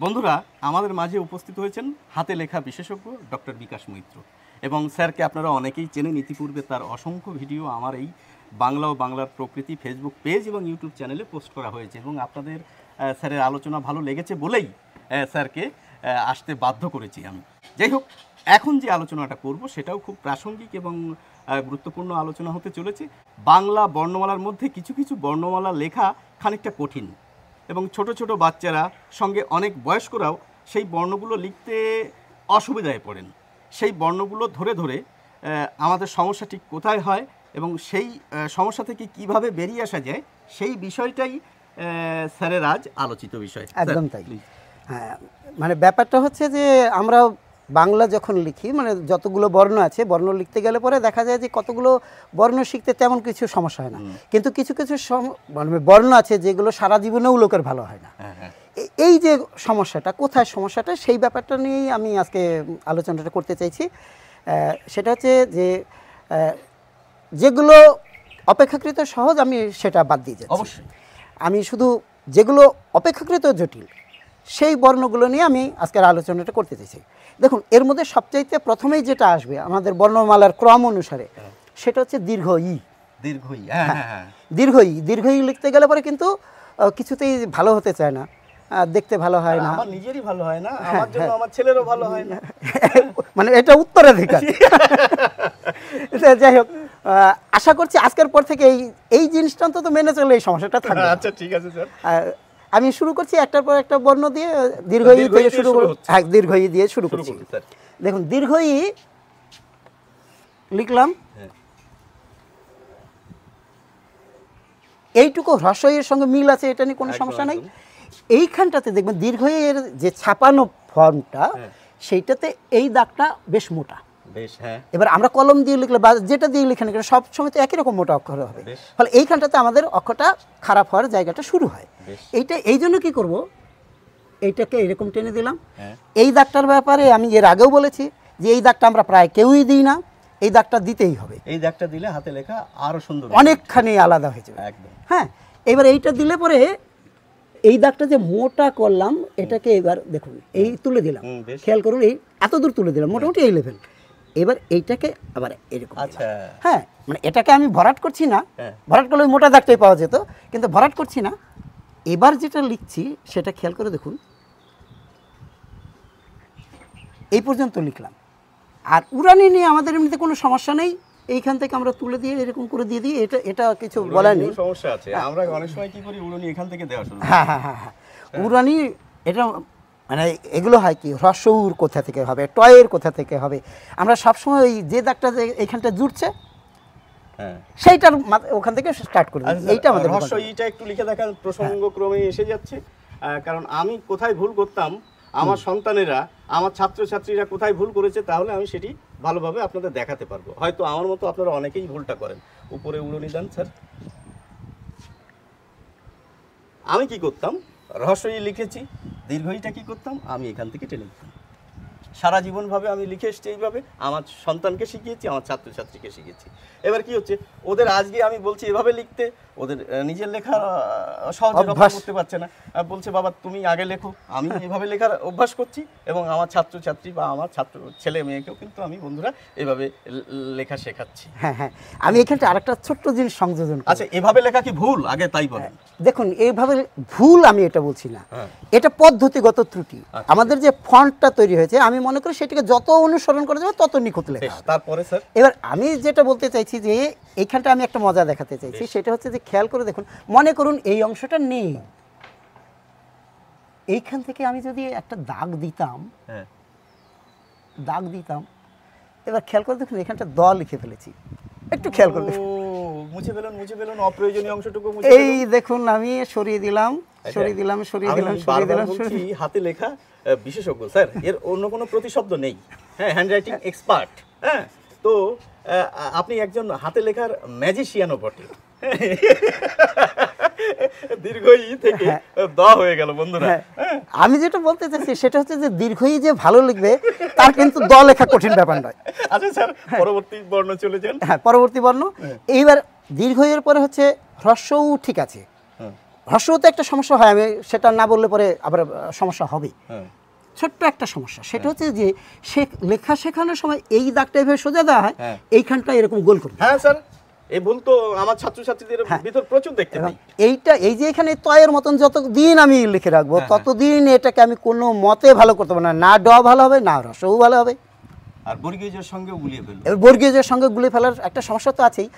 বন্ধুরা, আমাদের মাঝে উপস্থিত হয়েছেন হাতে লেখা বিশেষজ্ঞ ডক্টর বিকাশ মৈত্র। এবং স্যারকে আপনারা অনেকেই চেনেন, ইতিপূর্বে তার অসংখ্য ভিডিও আমার এই বাংলা ও বাংলার প্রকৃতি ফেসবুক পেজ এবং ইউটিউব চ্যানেলে পোস্ট করা হয়েছে। এবং আপনাদের স্যারের আলোচনা ভালো লেগেছে বলেই স্যারকে আসতে বাধ্য করেছি আমি। যাই হোক, এখন যে আলোচনাটা করব সেটাও খুব প্রাসঙ্গিক এবং গুরুত্বপূর্ণ আলোচনা হতে চলেছে। বাংলা বর্ণমালার মধ্যে কিছু কিছু বর্ণমালা লেখা খানিকটা কঠিন, এবং ছোট ছোট বাচ্চারা সঙ্গে অনেক বয়স্করাও সেই বর্ণগুলো লিখতে অসুবিধায় পড়েন। সেই বর্ণগুলো ধরে ধরে আমাদের সমস্যা ঠিক কোথায় হয় এবং সেই সমস্যা থেকে কিভাবে বেরিয়ে আসা যায়, সেই বিষয়টাই স্যারের আজ আলোচিত বিষয়। একদম তাই। হ্যাঁ, মানে ব্যাপারটা হচ্ছে যে আমরা বাংলা যখন লিখি, মানে যতগুলো বর্ণ আছে, বর্ণ লিখতে গেলে পরে দেখা যায় যে কতগুলো বর্ণ শিখতে তেমন কিছু সমস্যা হয় না, কিন্তু কিছু কিছু মানে বর্ণ আছে যেগুলো সারা জীবনেও লোকের ভালো হয় না। এই যে সমস্যাটা, কোথায় সমস্যাটা, সেই ব্যাপারটা নিয়েই আমি আজকে আলোচনাটা করতে চাইছি। সেটা হচ্ছে যে যেগুলো অপেক্ষাকৃত সহজ আমি সেটা বাদ দিয়ে যাচ্ছি। অবশ্যই আমি শুধু যেগুলো অপেক্ষাকৃত জটিল সেই বর্ণগুলো নিয়ে আমি আজকের আলোচনাটা করতে চাইছি। দেখুন, এর মধ্যে সবচাইতে প্রথমেই যেটা আসবে আমাদের বর্ণমালার ক্রম অনুসারে, সেটা হচ্ছে দীর্ঘ ই। দীর্ঘ ই, দীর্ঘ ই। দীর্ঘ ই লিখতে গেলে পরে কিন্তু কিছুতেই ভালো হতে চায় না, দেখতে ভালো হয় না, আমার নিজেরই ভালো হয় না, আমার জন্য আমার ছেলেরও ভালো হয় না, মানে এটা উত্তরাধিকার। যাই হোক, আশা করছি আজকের পর থেকে এই জিনিসটা অন্তত মেনে চলে এই সমস্যাটা থাকবে। আচ্ছা, ঠিক আছে স্যার। আমি শুরু করছি একটার পর একটা বর্ণ দিয়ে, দীর্ঘ ই থেকে শুরু করব। হ্যাঁ, দীর্ঘ ই দিয়ে শুরু করছি। দেখুন, দীর্ঘ ই লিখলাম, এইটুকু হ্রস্ব এর সঙ্গে মিল আছে, এটা নিয়ে কোনো সমস্যা নাই। এইখানটাতে দেখবেন দীর্ঘ এর যে ছাপানো ফর্মটা, সেইটাতে এই দাগটা বেশ মোটা। এবার আমরা কলম দিয়ে লিখলে বা যেটা দিয়ে লিখে না সব সময় তো একই রকম মোটা অক্ষর হবে, ফলে এইখানটাতে আমাদের অক্ষরটা খারাপ হওয়ার জায়গাটা শুরু হয়। এইটা এই জন্য কি করব, এইটাকে এরকম টেনে দিলাম। এই দাগটার ব্যাপারে আমি এর আগেও বলেছি যে এই দাগটা আমরা প্রায় কেউই দিই না, এই দাগটা দিতেই হবে। এই দাগটা দিলে হাতে লেখা আরো সুন্দর, অনেকখানি আলাদা হয়ে যাবে একদম। হ্যাঁ, এবার এইটা দিলে পরে এই দাগটা যে মোটা করলাম, এটাকে এবার দেখুন এই তুলে দিলাম, খেয়াল করুন এই এত দূর তুলে দিলাম, মোটামুটি এই লেভেল। এবার এইটাকে আবার এরকম, হ্যাঁ, মানে এটাকে আমি ভরাট করছি না, ভরাট করলে মোটা দাগটাই পাওয়া যেত, কিন্তু ভরাট করছি না। এবার যেটা লিখছি সেটা খেয়াল করে দেখুন, এই পর্যন্ত লিখলাম। আর উড়ানি নিয়ে আমাদের এমনিতে কোনো সমস্যা নেই, এইখান থেকে আমরা তুলে দিয়ে এরকম করে দিয়ে দিই, এটা কিছু বলার নেই। সমস্যা আছে, আমরা অনেক সময় কি করি, উড়ানি এখান থেকে দেওয়া শুরু। হ্যাঁ হ্যাঁ হ্যাঁ হ্যাঁ, উড়ানি এটা মানে এগুলো হয় কি, হ্রস্বউর কোথা থেকে হবে, টয়ের কোথা থেকে হবে, আমরা সবসময় ওই যে দাগটা এইখানটা জুড়ছে সেইটার ওখান থেকে স্টার্ট করে দিই। এইটা আমাদের হ্রস্ব ইটা একটু লিখে দেখান, প্রসঙ্গক্রমে এসে যাচ্ছে। কারণ আমি কোথায় ভুল করতাম, আমার সন্তানেরা, আমার ছাত্রছাত্রীরা কোথায় ভুল করেছে, তাহলে আমি সেটি ভালোভাবে আপনাদের দেখাতে পারবো। হয়তো আমার মতো আপনারা অনেকেই ভুলটা করেন। উপরে উড়নি দেন স্যার। আমি কি করতাম, হ্রস্ব ই লিখেছি, দীর্ঘ ইটা কি করতাম, আমি এখান থেকে টেনে দিতাম। সারা জীবনভাবে আমি লিখে এসেছি এইভাবে, আমার সন্তানকে শিখিয়েছি, আমার ছাত্রছাত্রীকে শিখিয়েছি। এবার কি হচ্ছে, ওদের আজকে আমি বলছি এভাবে লিখতে, ওদের নিজের লেখা সহজে রপ্ত করতে পারছে না, বলছে বাবা তুমি আগে লেখো। আমি এভাবে লেখার অভ্যাস করছি, এবং আমার ছাত্রছাত্রী বা আমার ছেলে মেয়েকেও কিন্তু আমি বন্ধুরা এভাবে লেখা শেখাচ্ছি। হ্যাঁ হ্যাঁ, আমি এখানটা আরেকটা ছোট্ট জিনিস সংযোজন। আচ্ছা, এভাবে লেখা কি ভুল, আগে তাই বলেন। দেখুন, এইভাবে ভুল আমি এটা বলছি না, এটা পদ্ধতিগত ত্রুটি। আমাদের যে ফন্টটা তৈরি হয়েছে, আমি মনে করি সেটাকে যত অনুসরণ করা যাবে তত নিখুঁত লেখা। তারপরে স্যার, এবার আমি যেটা বলতে চাইছি যে এইখানটা আমি একটা মজা দেখাতে চাইছি, সেটা হচ্ছে যে খেয়াল করে দেখুন, মনে করুন এই অংশটা নেই, এইখান থেকে আমি যদি একটা দাগ দিতাম, এবার খেয়াল করে দেখুন এখানটা দ লিখে ফেলেছি, একটু খেয়াল করে দেখুন, মুছে ফেলুন অপ্রয়োজনীয় অংশটুকু মুছে এই দেখুন আমি সরিয়ে দিলাম। হাতে লেখা বিশেষজ্ঞ স্যার, এর অন্য কোনো প্রতিশব্দ নেই। হ্যাঁ, হ্যান্ডরাইটিং এক্সপার্ট। হ্যাঁ, তো আপনি একজন হাতে লেখার ম্যাজিশিয়ানও বটে। দীর্ঘ ই থেকে দ হয়ে গেল বন্ধুরা। আমি যেটা বলতে চাইছি সেটা হচ্ছে যে দীর্ঘ ই যে ভালো লিখবে তার কিন্তু দ লেখা কঠিন ব্যাপার নয়। আচ্ছা স্যার, পরবর্তী বর্ণ চলে যান। হ্যাঁ, পরবর্তী বর্ণ। এইবার দীর্ঘ এর পরে হচ্ছে হ্রস্ব উ, ঠিক আছে, হ্রস্বতে একটা সমস্যা হয়, আমি সেটা না বললে পরে আবার সমস্যা হবে। হ্যাঁ ছোট্ট একটা সমস্যা, সেটা হচ্ছে যে লেখা শেখানোর সময় এই দাগটা এভাবে সোজা দেওয়া হয়, এইখানটা এরকম গোল করবে। হ্যাঁ স্যার, এই ভুল তো আমার ছাত্রছাত্রীদের ভিতর প্রচুর দেখতে পাই। এই যে এখানে তয়ের মতন যতদিন আমি লিখে রাখবো ততদিন এটাকে আমি কোনো মতে ভালো করতে পারবো না, না ড ভালো হবে না রসও ভালো হবে। আর বর্গীয়জের সঙ্গে গুলিয়ে ফেলবো। এবার বর্গীয়জের সঙ্গে গুলিয়ে ফেলার একটা সমস্যা তো আছেই।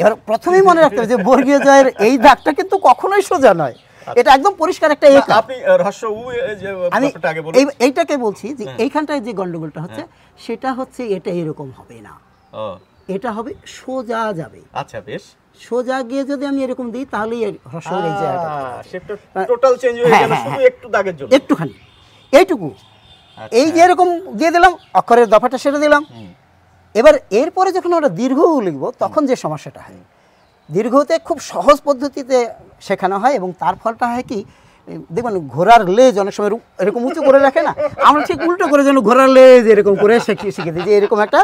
এবার প্রথমেই মনে রাখতে হবে যে বর্গীয় জয়ের এই দাগটা কিন্তু কখনোই সোজা নয়, এটা একদম পরিষ্কার একটা একা। আপনি রহস্য উ যে আমি ব্যাপারটা আগে বলুন। এইটাকে বলছি যে এইখানটায় যে গন্ডগোলটা হচ্ছে সেটা হচ্ছে এটা এরকম হবে না, ও এটা হবে সোজা যাবে। আচ্ছা বেশ, সোজা গিয়ে যদি আমি এরকম দিই তাহলে হ্রস্বের এই জায়গাটা শেপটা টোটাল চেঞ্জ হয়ে গেল শুধু একটু দাগের জন্য, একটুখানি এইটুকু। এই যে এরকম দিয়ে দিলাম, অক্ষরের দফাটা সেরে দিলাম। এবার এরপরে যখন ওরা দীর্ঘ লিখবো তখন যে সমস্যাটা হয়, দীর্ঘতে খুব সহজ পদ্ধতিতে শেখানো হয় এবং তার ফলটা হয় কি, দেখবেন ঘোড়ার লেজ অনেক সময় এরকম উঁচু করে রাখে না, আমরা ঠিক উল্টো করে যেন ঘোড়ার লেজ এরকম করে শিখে দিই যে এরকম একটা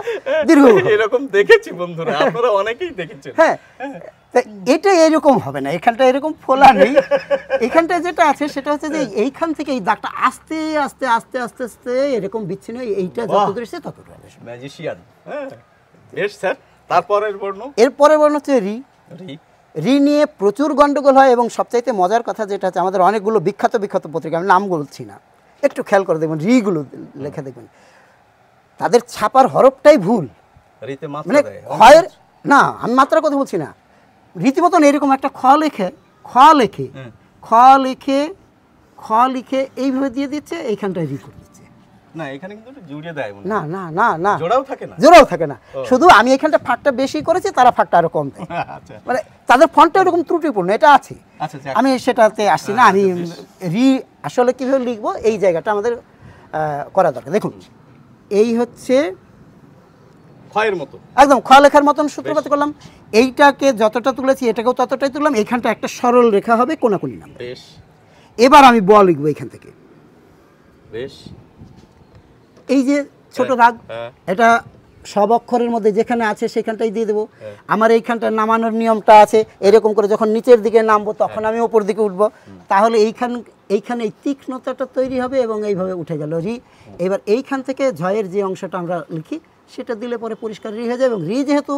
দীর্ঘ। এরকম দেখেছি বন্ধুরা, আপনারা অনেকেই দেখেছেন। হ্যাঁ, এটা এরকম হবে না, এখানটা এরকম ফোলা নেই। এখানটা যেটা আছে সেটা হচ্ছে যে এইখান থেকে এই দাগটা আস্তে আস্তে আস্তে আস্তে আস্তে এরকম বিচ্ছিন্ন, এইটা যত দূর এসে তত দূর। ম্যাজিশিয়ান। হ্যাঁ বেশ স্যার, তারপরের বর্ণ? এরপরের বর্ণ হচ্ছে রি। রি। রি নিয়ে প্রচুর গন্ডগোল হয় এবং সবচাইতে মজার কথা যেটা হচ্ছে আমাদের অনেকগুলো বিখ্যাত পত্রিকা, আমি নাম বলছি না, একটু খেয়াল করে দেখবেন রিগুলো লেখা দেখবেন তাদের ছাপার হরফটাই ভুল। রিতে মাত্রা মানে দেয় খয়ের না, আমি মাত্রার কথা বলছি না, রীতিমতন এরকম একটা খ লিখে এইভাবে দিয়ে দিচ্ছে, এইখানটায় রি করে দিচ্ছে। না এখানে কিন্তু জুড়ে দেয় মনে। না না না না, জোড়াও থাকে না, জোড়াও থাকে না, শুধু আমি এখানটা ফাঁকটা বেশি করেছি, তারা ফাঁকটা আরো কম দেয়। আচ্ছা মানে তাদের ফন্টটা এরকম ত্রুটিপূর্ণ, এটা আছে। আচ্ছা আমি সেটাতে আসছি না, আমি রি আসলে কীভাবে লিখবো এই জায়গাটা আমাদের করা দরকার। দেখুন এই হচ্ছে খয়ের মতো, একদম খ লেখার মতন সূত্রপাত করলাম, এইটাকে যতটা তুলেছি এটাকেও ততটাই তুললাম, এইখানটা একটা সরল রেখা হবে কোনাকুনি নাম। বেশ, এবার আমি ব লিখবো এইখান থেকে, বেশ এই যে ছোট দাগ, এটা সব অক্ষরের মধ্যে যেখানে আছে সেখানটাই দিয়ে দেবো। আমার এইখানটা নামানোর নিয়মটা আছে, এরকম করে যখন নিচের দিকে নামবো তখন আমি ওপর দিকে উঠবো, তাহলে এইখানে এই তীক্ষ্ণতাটা তৈরি হবে এবং এইভাবে উঠে গেল রি। এবার এইখান থেকে ঝয়ের যে অংশটা আমরা লিখি সেটা দিলে পরে পরিষ্কার রি হয়ে যায়। এবং রি যেহেতু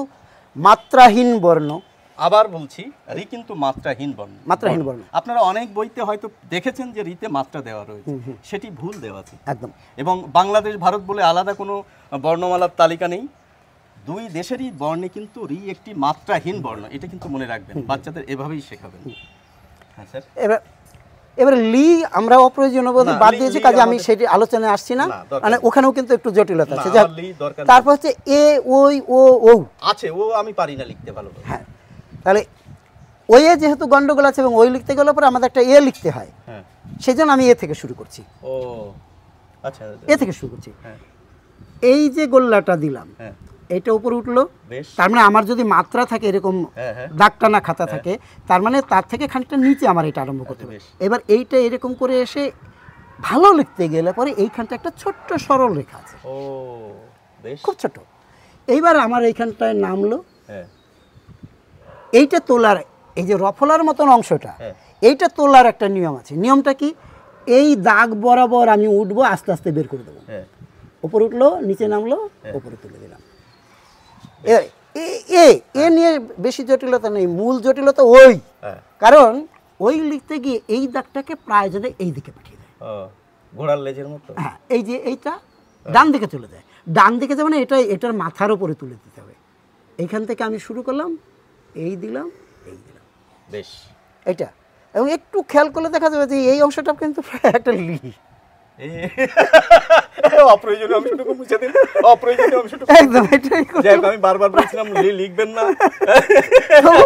মাত্রাহীন বর্ণ, আবার বলছি রি কিন্তু মাত্রাহীন বর্ণ। মাত্রাহীন বর্ণ আপনারা অনেক বইতে হয়তো দেখেছেন যে রিতে মাত্রা দেওয়া রয়েছে, সেটি ভুল দেওয়া আছে একদম। এবং বাংলাদেশ ভারত বলে আলাদা কোনো বর্ণমালার তালিকা নেই, দুই দেশেরই বর্ণে কিন্তু রি একটি মাত্রাহীন বর্ণ, এটা কিন্তু মনে রাখবেন, বাচ্চাদের এভাবেই শেখাবেন। হ্যাঁ স্যার। এবারে লি আমরা অপ্রয়োজনীয় বলতে বাদ দিয়েছি, কাজে আমি সেটি আলোচনায় আসছি না, মানে ওখানেও কিন্তু একটু জটিলতা আছে। তারপর হচ্ছে এ ওই ও ও আছে, ও আমি পারি না লিখতে ভালো। হ্যাঁ, তাহলে ওই এ যেহেতু গন্ডগোল আছে এবং ওই লিখতে গেলে পরে আমাদের একটা এ লিখতে হয়, সেই জন্য আমি এ থেকে শুরু করছি। ও আচ্ছা, এ থেকে শুরু করছি। এই যে গোল্লাটা দিলাম, এইটা উপরে উঠলো, তার মানে আমার যদি মাত্রা থাকে এরকম দাগটানা খাতা থাকে, তার মানে তার থেকে খানিকটা নিচে আমার এটা আরম্ভ করতে হবে। এবার এইটা এরকম করে এসে ভালো লিখতে গেলে পরে এইখানটা একটা ছোট্ট সরল রেখা আছে, ও বেশ, খুব ছোট। এইবার আমার এইখানটায় নামলো, এইটা তোলার, এই যে রফলার মতন অংশটা, এইটা তোলার একটা নিয়ম আছে। নিয়মটা কি, এই দাগ বরাবর আমি উঠবো, আস্তে আস্তে বের করে দেবো, উপরে উঠলো নিচে নামলো, উপরে তুলে দিলাম। এ নিয়ে বেশি জটিলতা নেই, মূল জটিলতা ওই, কারণ ওই লিখতে গিয়ে এই দাগটাকে প্রায় যদি এই দিকে পাঠিয়ে দেয়, ঘোড়ার লেজের মতো। হ্যাঁ, এই যে এইটা ডান দিকে চলে যায়, ডান দিকে যাবে না, এটার মাথার উপরে তুলে দিতে হবে। এইখান থেকে আমি শুরু করলাম, এই দিলাম, এই দিলাম, বেশ এটা। এবং একটু খেয়াল করলে দেখা যাবে যে এই অংশটা কিন্তু প্রায় একটা লি, অপ্রয়োজনীয় অংশটুকু মুছে দিন, অপ্রয়োজনীয় অংশটুকু একদম এটাই। আমি বারবার বলছিলাম লি লিখবেন না,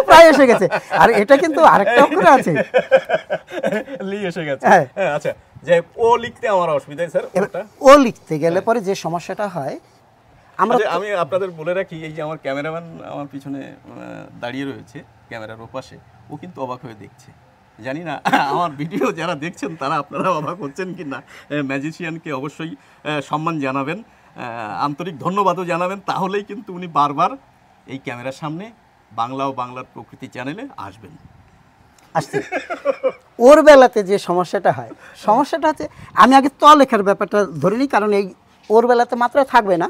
প্রায় এসে গেছে। আর এটা কিন্তু আরেকটা অক্ষর আছে, লি এসে গেছে। আচ্ছা, যে ও লিখতে আমার অসুবিধা স্যার, ও লিখতে গেলে পরে যে সমস্যাটা হয়, আমি আপনাদের বলে রাখি, এই যে আমার ক্যামেরাম্যান আমার পিছনে দাঁড়িয়ে রয়েছে ক্যামেরার ওপাশে, ও কিন্তু অবাক হয়ে দেখছে। জানি না আমার ভিডিও যারা দেখছেন তারা আপনারা অবাক হচ্ছেন কি না। ম্যাজিশিয়ানকে অবশ্যই সম্মান জানাবেন, আন্তরিক ধন্যবাদও জানাবেন, তাহলেই কিন্তু উনি বারবার এই ক্যামেরার সামনে বাংলা ও বাংলার প্রকৃতি চ্যানেলে আসবেন। আসছি। ওর বেলাতে যে সমস্যাটা হয়, সমস্যাটা হচ্ছে আমি আগে ত লেখার ব্যাপারটা ধরে নিই, কারণ এই ওর বেলাতে মাত্রা থাকবে না,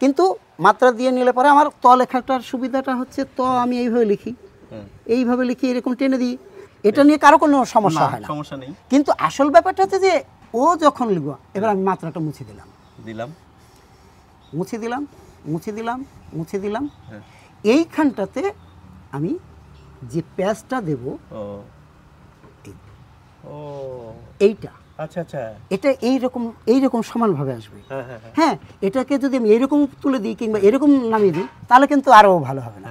কিন্তু মাত্রা দিয়ে নিলে পরে আমার ত লেখাটার সুবিধাটা হচ্ছে ত আমি এইভাবে লিখি, এইভাবে লিখি, এরকম টেনে দিই, এটা নিয়ে কারো কোনো সমস্যা হয় না, সমস্যা নেই। কিন্তু আসল ব্যাপারটা হচ্ছে যে ও যখন লিখবো, এবার আমি মাত্রাটা মুছে দিলাম, মুছে দিলাম, মুছে দিলাম, মুছে দিলাম, এইখানটাতে আমি যে প্যাচটা দেব এইটা, আচ্ছা আচ্ছা, এটা এইরকম সমানভাবে আসবে। হ্যাঁ, এটাকে যদি আমি এইরকম তুলে দিই কিংবা এরকম নামিয়ে দিই তাহলে কিন্তু আরও ভালো হবে না।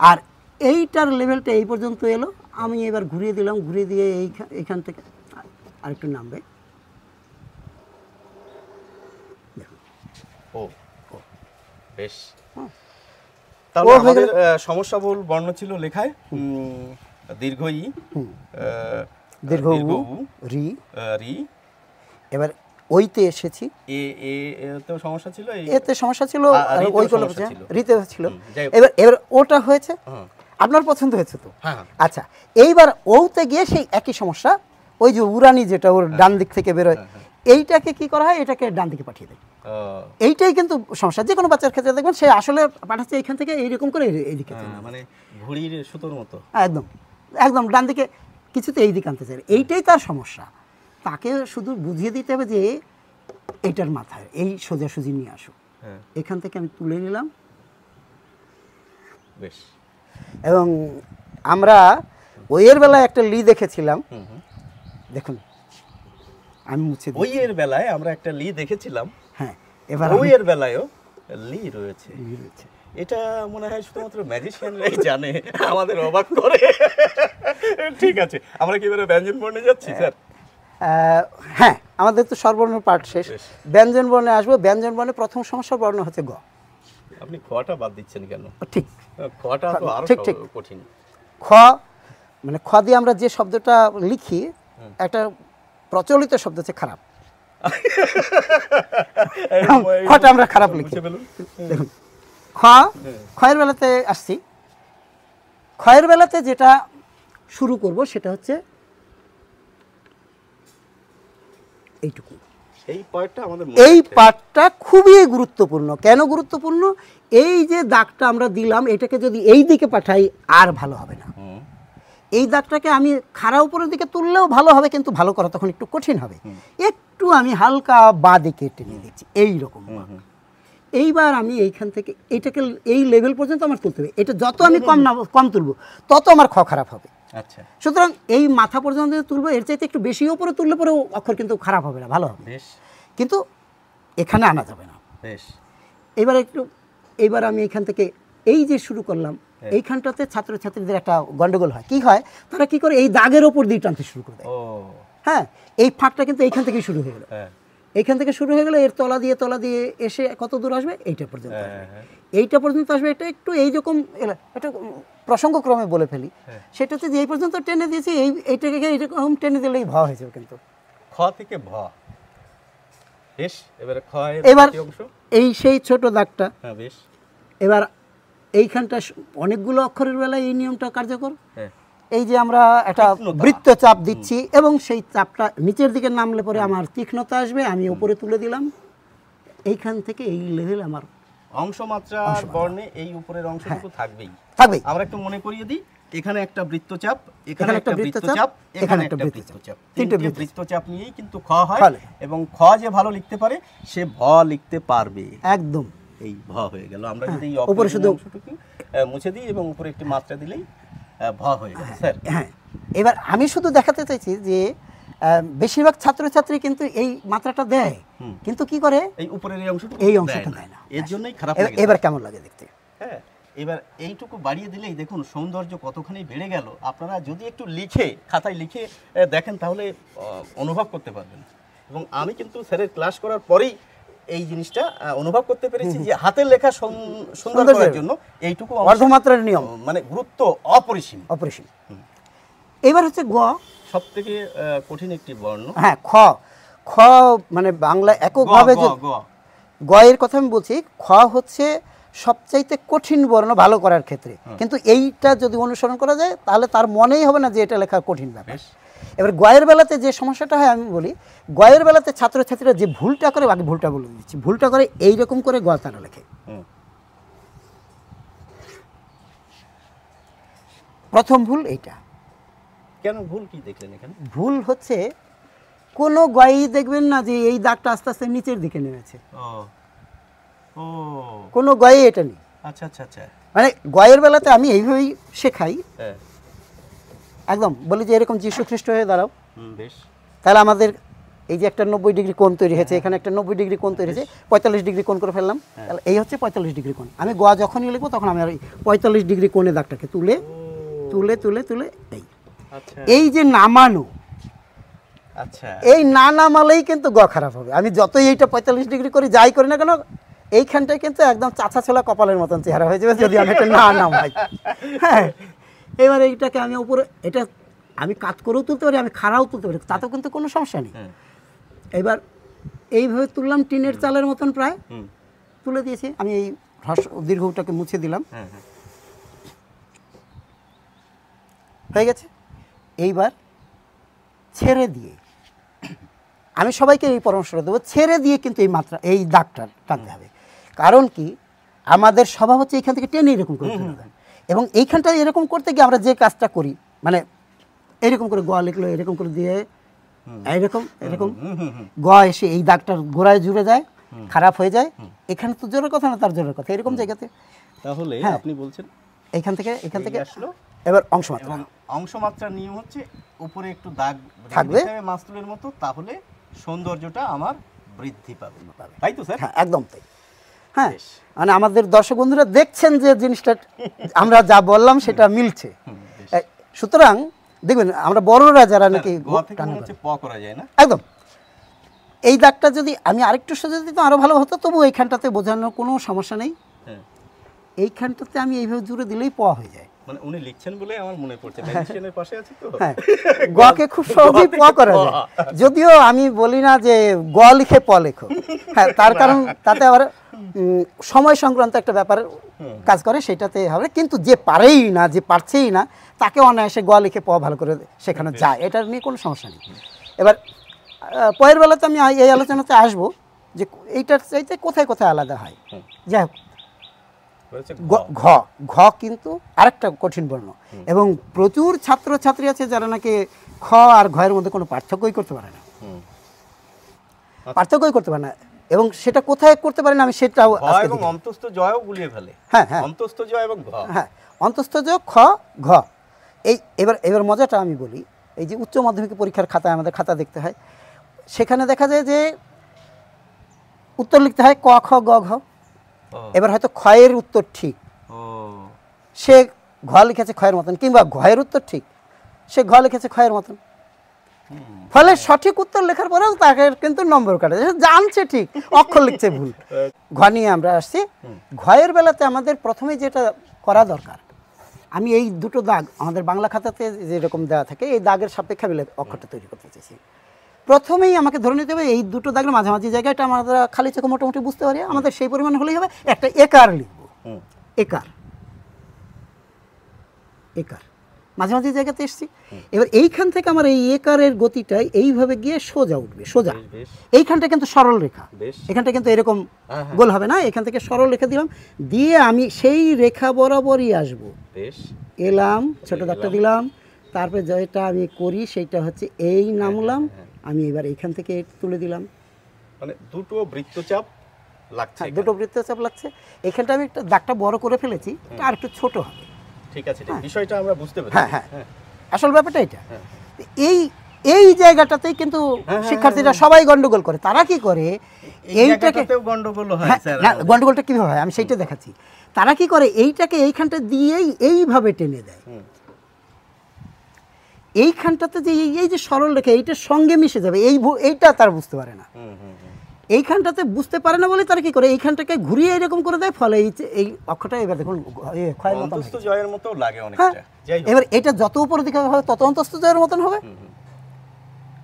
আর এইটার লেভেলটা এই পর্যন্ত এলো, আমি এবার ঘুরিয়ে দিলাম, ঘুরিয়ে দিয়ে এইখান থেকে আরেকটু নামবে। ও বেশ, তাহলে আমাদের সমস্যাবহুল বর্ণ ছিল লেখায় দীর্ঘ ই, দীর্ঘ উ, রি, রি, এবার ওইতে এসেছি, এতেও সমস্যা ছিল, এতে সমস্যা ছিল, ওইগুলো রিতে ছিল। যাই হোক। এবার ওটা হয়েছে, আপনার পছন্দ হয়েছে তো? আচ্ছা, এইবার ওতে গিয়ে সেই একই সমস্যা, ওই যে উড়ানি যেটা ওর ডান দিক থেকে বেরোয়, এইটাকে কি করা হয়, এটাকে ডান দিকে পাঠিয়ে দেয়। এইটাই কিন্তু সমস্যা, যে কোনো বাচ্চার ক্ষেত্রে দেখবেন সে আসলে পাঠাচ্ছে এইখান থেকে এইরকম করে এইদিকে, মানে ঘুড়ির সুতোর মতো, একদম একদম ডান দিকে, কিছুতে এই দিকে আনতে চাই, এইটাই তার সমস্যা। তাকে শুধু বুঝিয়ে দিতে হবে যে এইটার মাথায় এই সোজাসুজি নিয়ে আসো, এখান থেকে আমি তুলে নিলাম। বেশ, এবং আমরা ওইয়ের বেলায় একটা লি দেখেছিলাম, দেখুন আমি মুছে দিই। ওইয়ের বেলায় আমরা একটা লি দেখেছিলাম, হ্যাঁ, এবার ওইয়ের বেলায়ও লি রয়েছে, এটা মনে হয় শুধুমাত্র ম্যাজিশিয়ানরাই জানে, আমাদের অবাক করে। ঠিক আছে, আমরা কি এবারে ব্যঞ্জন বর্ণে যাচ্ছি স্যার? হ্যাঁ, আমাদের তো স্বরবর্ণ পাঠ শেষ, ব্যঞ্জন বর্ণে আসবো। ব্যঞ্জন বর্ণে প্রথম সমস্যার বর্ণ হচ্ছে গ। আপনি খটা বাদ দিচ্ছেন কেন? ঠিক, খটা তো আরো কঠিন। খ, মানে খ দিয়ে আমরা যে শব্দটা লিখি, একটা প্রচলিত শব্দ হচ্ছে খারাপ, খটা আমরা খারাপ লিখি। দেখুন, খয়ের বেলাতে আসছি, খয়ের বেলাতে যেটা শুরু করব সেটা হচ্ছে এইটুকু। এই পার্টটা খুবই গুরুত্বপূর্ণ। কেন গুরুত্বপূর্ণ? এই যে দাগটা আমরা দিলাম, এটাকে যদি এই দিকে পাঠাই আর ভালো হবে না। এই দাগটাকে আমি খাড়া উপরের দিকে তুললেও ভালো হবে, কিন্তু ভালো করা তখন একটু কঠিন হবে। একটু আমি হালকা বাঁ দিকে টেনে দিচ্ছি, এইরকম। এইবার আমি এইখান থেকে এইটাকে এই লেভেল পর্যন্ত আমার তুলতে হবে। এটা যত আমি কম তুলবো তত আমার খ খারাপ হবে। আচ্ছা, সুতরাং এই মাথা পর্যন্ত তুলবো, এর চাইতে একটু বেশি উপরে তুললে পরেও অক্ষর কিন্তু খারাপ হবে না, ভালো হবে, কিন্তু এখানে আনা যাবে না। এইবার আমি এখান থেকে এই যে শুরু করলাম, এইখানটাতে ছাত্রছাত্রীদের একটা গন্ডগোল হয়। কি হয়, তারা কি করে এই দাগের ওপর দিয়ে টানতে শুরু করে দেয়। হ্যাঁ, এই ফাঁকটা কিন্তু এইখান থেকেই শুরু হয়ে গেল, এইখান থেকে শুরু হয়ে গেলে এর তলা দিয়ে এসে কত দূর আসবে, এইটা পর্যন্ত আসবে, এইটা পর্যন্ত আসবে। এটা একটু এইরকম, এটা প্রসঙ্গক্রমে বলে ফেলি, সেটা হচ্ছে যে এই পর্যন্ত টেনে দিয়েছি, এইটাকে এইরকম টেনে দিলেই ভ হয়ে যাবে। কিন্তু খ থেকে ভ, এবার এই সেই ছোট দাগটা, এবার এইখানটা অনেকগুলো অক্ষরের বেলায় এই নিয়মটা কার্যকর। এই যে আমরা একটা বৃত্ত চাপ দিচ্ছি এবং সেই চাপটা নিচের দিকে নামলে পরে আমার তীক্ষ্ণতা আসবে, আমি উপরে তুলে দিলাম, এইখান থেকে এই লেভেল আমার অংশমাত্রার বর্ণে এই উপরের অংশটুকু থাকবেই। আমরা একটু মনে করিয়ে দিই, এখানে একটা বৃত্তচাপ, এখানে একটা বৃত্তচাপ, এখানে একটা বৃত্তচাপ, তিনটে বৃত্তচাপ নিয়েই কিন্তু খ হয়। এবং খ যে ভালো লিখতে পারে সে ভ লিখতে পারবে, একদম। এই ভ হয়ে গেল। আমরা যদি এই উপরে শুধু অংশটুকু মুছে দিই এবং উপরে একটি মাত্রা দিলেই ভ হয়ে গেল। স্যার, হ্যাঁ, এবার আমি শুধু দেখাতে চাইছি যে বেশিরভাগ ছাত্রছাত্রী কিন্তু এই মাত্রাটা দেয়, কিন্তু কি করে এই উপরের এই অংশটা দেয় না, এর জন্যই খারাপ লাগে। এবার কেমন লাগে দেখতে? হ্যাঁ, এবার এইটুকু বাড়িয়ে দিলেই দেখুন সৌন্দর্য কতখানি বেড়ে গেল। আপনারা যদি একটু লিখে খাতায় লিখে দেখেন তাহলে অনুভব করতে পারবেন। এবং আমি কিন্তু স্যারের ক্লাস করার পরেই এই জিনিসটা অনুভব করতে পেরেছি যে হাতের লেখা সুন্দর করার জন্য এইটুকু অর্ধমাত্রার নিয়ম, মানে গুরুত্ব অপরিসীম। এবার হচ্ছে গ, সব থেকে কঠিন একটি বর্ণ। হ্যাঁ, খ। মানে বাংলা এককভাবে গ এর কথা আমি বলছি। খ হচ্ছে সবচাইতে কঠিন বর্ণ ভালো করার ক্ষেত্রে, কিন্তু এইটা যদি অনুসরণ করা যায় তাহলে তার মনেই হবে না যে এটা লেখা কঠিন ব্যাপার। এবার গয়ের বেলাতে যে সমস্যাটা হয় আমি বলি, গয়ের বেলাতে ছাত্রছাত্রীরা যে ভুলটা করে, আগে ভুলটা বলে দিচ্ছি, ভুলটা করে এইরকম করে গ তারা লেখে। প্রথম ভুল এইটা। কেন ভুল, কি দেখলেন এখানে? ভুল হচ্ছে কোনো গয়েই দেখবেন না যে এই দাগটা আস্তে আস্তে নিচের দিকে নেমেছে, ও কোনো গয়ে এটা নেই। আচ্ছা আচ্ছা আচ্ছা, মানে গয়ের বেলাতে আমি এইভাবেই শেখাই, একদম বলি যে এরকম যীশু খ্রিস্ট হয়ে দাঁড়াও, বেশ। তাহলে আমাদের এই যে একটা 90 ডিগ্রি কোণ তৈরি হয়েছে, এখানে একটা 90 ডিগ্রি কোণ তৈরি হয়েছে, 45 ডিগ্রি কোণ করে ফেললাম, তাহলে এই হচ্ছে 45 ডিগ্রি কোণ। আমি গোয়া যখনই লিখবো তখন আমি আর 45 ডিগ্রি কোণে দাগটাকে তুলে তুলে তুলে তুলে এই এই যে নামানো, আচ্ছা, এই না নামালেই কিন্তু গ খারাপ হবে। আমি যতই এইটা 45 ডিগ্রি করি, যাই করি না কেন, এইখানটায় কিন্তু একদম চাচা ছোলা কপালের মতন চেহারা হয়ে যাবে যদি আমি এটা না নামাই। হ্যাঁ, এবার এইটাকে আমি উপরে, এটা আমি কাত করেও তুলতে পারি, আমি খাড়াও তুলতে পারি, তাতেও কিন্তু কোনো সমস্যা নেই। এবার এইভাবে তুললাম টিনের চালের মতন প্রায় তুলে দিয়েছি আমি। এই দীর্ঘটাকে মুছে দিলাম, হয়ে গেছে। এইবার ছেড়ে দিয়ে, আমি সবাইকে এই পরামর্শটা দেবো, ছেড়ে দিয়ে কিন্তু এই মাত্রা, এই দাগটা টানতে হবে। কারণ কি, আমাদের স্বভাব হচ্ছে এইখান থেকে টেনে এরকম করে তুলে দেয়, এবং এইখানটা এরকম করতে গিয়ে আমরা যে কাজটা করি, মানে এরকম করে গ লিখলো, এরকম করে দিয়ে এরকম এরকম গ এসে এই দাগটার গোড়ায় জুড়ে যায়, খারাপ হয়ে যায়। এখানে তো জোরের কথা না, তার জোরের কথা, এরকম জায়গাতে। তাহলে আপনি বলছেন এখান থেকে আসলো, এবার অংশমাত্রা, এবং অংশমাত্রার নিয়ম হচ্ছে উপরে একটু দাগ থাকবে মাস্তুলের মতো, তাহলে সৌন্দর্যটা আমার বৃদ্ধি পাবে, তাই তো স্যার? হ্যাঁ, একদম তাই। হ্যাঁ, মানে আমাদের দর্শক বন্ধুরা দেখছেন যে জিনিসটা আমরা যা বললাম সেটা মিলছে। সুতরাং দেখবেন আমরা বড়রা যারা নাকি করা যায় না, একদম এই দাগটা যদি আমি আরেকটু সোজা দিতাম আরো ভালো হতো, তবু এইখানটাতে বোঝানোর কোনো সমস্যা নেই। এইখানটাতে আমি এইভাবে জুড়ে দিলেই প হয়ে যায়। মানে উনি লিখছেন বলে আমার মনে পড়ছে, ভ্যালিডেশনের পাশে আছে তো। হ্যাঁ, গকে খুব সহজেই প করা যায়, যদিও আমি বলি না যে গ লিখে প লেখো। হ্যাঁ, তার কারণ তাতে আবার সময় সংক্রান্ত একটা ব্যাপার কাজ করে, সেটাতে হবে। কিন্তু যে পারেই না, যে পারছেই না, তাকে অনায়াসে গ লিখে প ভালো করে শেখানো যায়, এটা নিয়ে কোনো সমস্যা নেই। এবার পরের বেলাতে আমি এই আলোচনাতে আসবো যে এইটার চাইতে কোথায় কোথায় আলাদা হয়। যাই হোক, ঘ ঘ কিন্তু আরেকটা কঠিন বর্ণ, এবং প্রচুর ছাত্রছাত্রী আছে যারা নাকি খ আর ঘয়ের মধ্যে কোনো পার্থক্যই করতে পারে না, পার্থক্যই করতে পারে না। এবং সেটা কোথায় করতে পারে না আমি সেটাও আজকে এবং অন্তস্থ জয়ও গুলিয়ে ফেলে। হ্যাঁ হ্যাঁ, অন্তস্থ জয় এবং ঘ, হ্যাঁ, অন্তস্থ জয় খ ঘ। এই এবার মজাটা আমি বলি, এই যে উচ্চ মাধ্যমিক পরীক্ষার খাতায় আমাদের খাতা দেখতে হয়, সেখানে দেখা যায় যে উত্তর লিখতে হয় ক খ গ ঘ। এবার হয়তো ক্ষয়ের উত্তর ঠিক, সে ঘ লিখেছে ক্ষয়ের মতন, কিংবা ঘয়ের উত্তর ঠিক, সে ঘ লিখেছে ক্ষয়ের মতন। ফলে সঠিক উত্তর লেখার পরেও তাকে কিন্তু নম্বর কাটে, জানছে ঠিক, অক্ষর লিখছে ভুল। ঘ নিয়ে আমরা আসছি। ঘয়ের বেলাতে আমাদের প্রথমে যেটা করা দরকার, আমি এই দুটো দাগ আমাদের বাংলা খাতাতে যেরকম দেওয়া থাকে, এই দাগের সাপেক্ষে আমি অক্ষরটা তৈরি করতে চেয়েছি। প্রথমেই আমাকে ধরে নিতে হবে এই দুটো দাগের মাঝামাঝি জায়গাটা আমরা খালি চোখে মোটামুটি বুঝতে পারি, আমাদের সেই পরিমাণ হলেই হবে। একটা একার লিখবো, একার একার মাঝামাঝি জায়গাতে এসছি। এবার এইখান থেকে আমার এই একারের গতিটাই এইভাবে গিয়ে সোজা উঠবে, সোজা। এইখানটা কিন্তু সরল রেখা, এখানটা কিন্তু এরকম গোল হবে না, এখান থেকে সরল রেখা দিলাম, দিয়ে আমি সেই রেখা বরাবরই আসবো, এলাম, ছোট দাগটা দিলাম, তারপরে যেটা আমি করি সেইটা হচ্ছে এই নামলাম, আমি এবার এইখান থেকে তুলে দিলাম, মানে দুটো বৃত্তচাপ লাগছে, দুটো বৃত্তচাপ লাগছে। এইখানটা আমি একটা দাগটা বড় করে ফেলেছি, এটা আর একটু ছোট হবে। ঠিক আছে, বিষয়টা আমরা বুঝতে পেরেছি। হ্যাঁ হ্যাঁ, আসল ব্যাপারটা এটা। এই জায়গাটাতেই কিন্তু শিক্ষার্থীরা সবাই গন্ডগোল করে। তারা কি করে, এইটাকে গন্ডগোল হয় স্যার, না, গন্ডগোলটা কিভাবে হয় আমি সেইটা দেখাচ্ছি। তারা কি করে, এইটাকে এইখানটা দিয়েই এইভাবে টেনে দেয়, এইখানটাতে যে এই যে সরল রেখা এইটার সঙ্গে মিশে যাবে, এইটা তারা বুঝতে পারে না। এইখানটাতে বুঝতে পারে না বলে তারা কি করে, এইখানটাকে ঘুরিয়ে এরকম করে দেয়, ফলে এই অক্ষরটা এবার দেখুন অন্তস্থ জয়ের মতো লাগে অনেকটা। এবার এটা যত উপরের দিকে হবে তত অন্তস্থ জয়ের মতন হবে,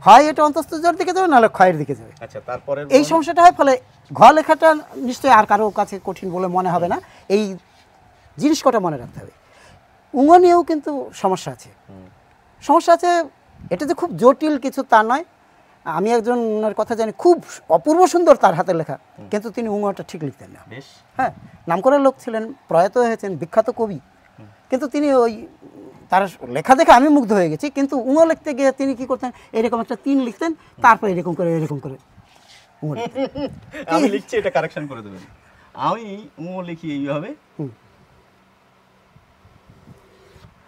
হয় এটা অন্তস্থ জোর দিকে যাবে, নাহলে ক্ষয়ের দিকে যাবে। আচ্ছা, তারপরে এই সমস্যাটা হয়, ফলে ঘ লেখাটা নিশ্চয়ই আর কারো কাছে কঠিন বলে মনে হবে না। এই জিনিস কটা মনে রাখতে হবে। উঙ নিয়েও কিন্তু সমস্যা আছে। সমস্যা আছে, এটা যে খুব জটিল কিছু তা নয়। আমি একজনের কথা জানি, খুব অপূর্ব সুন্দর তার হাতের লেখা, কিন্তু তিনি উঙটা ঠিক লিখতেন না। হ্যাঁ, নামকরা লোক ছিলেন, প্রয়াত হয়েছেন, বিখ্যাত কবি, কিন্তু তিনি ওই তার লেখা দেখে আমি মুগ্ধ হয়ে গেছি। কিন্তু উঙ লিখতে গিয়ে তিনি কি করতেন, এরকম একটা 3 লিখতেন, তারপর এরকম করে উঙ লিখতেন। আমি লিখছি, এটা কারেকশন করে দেবেন। আমি উঙ লিখি এইভাবে।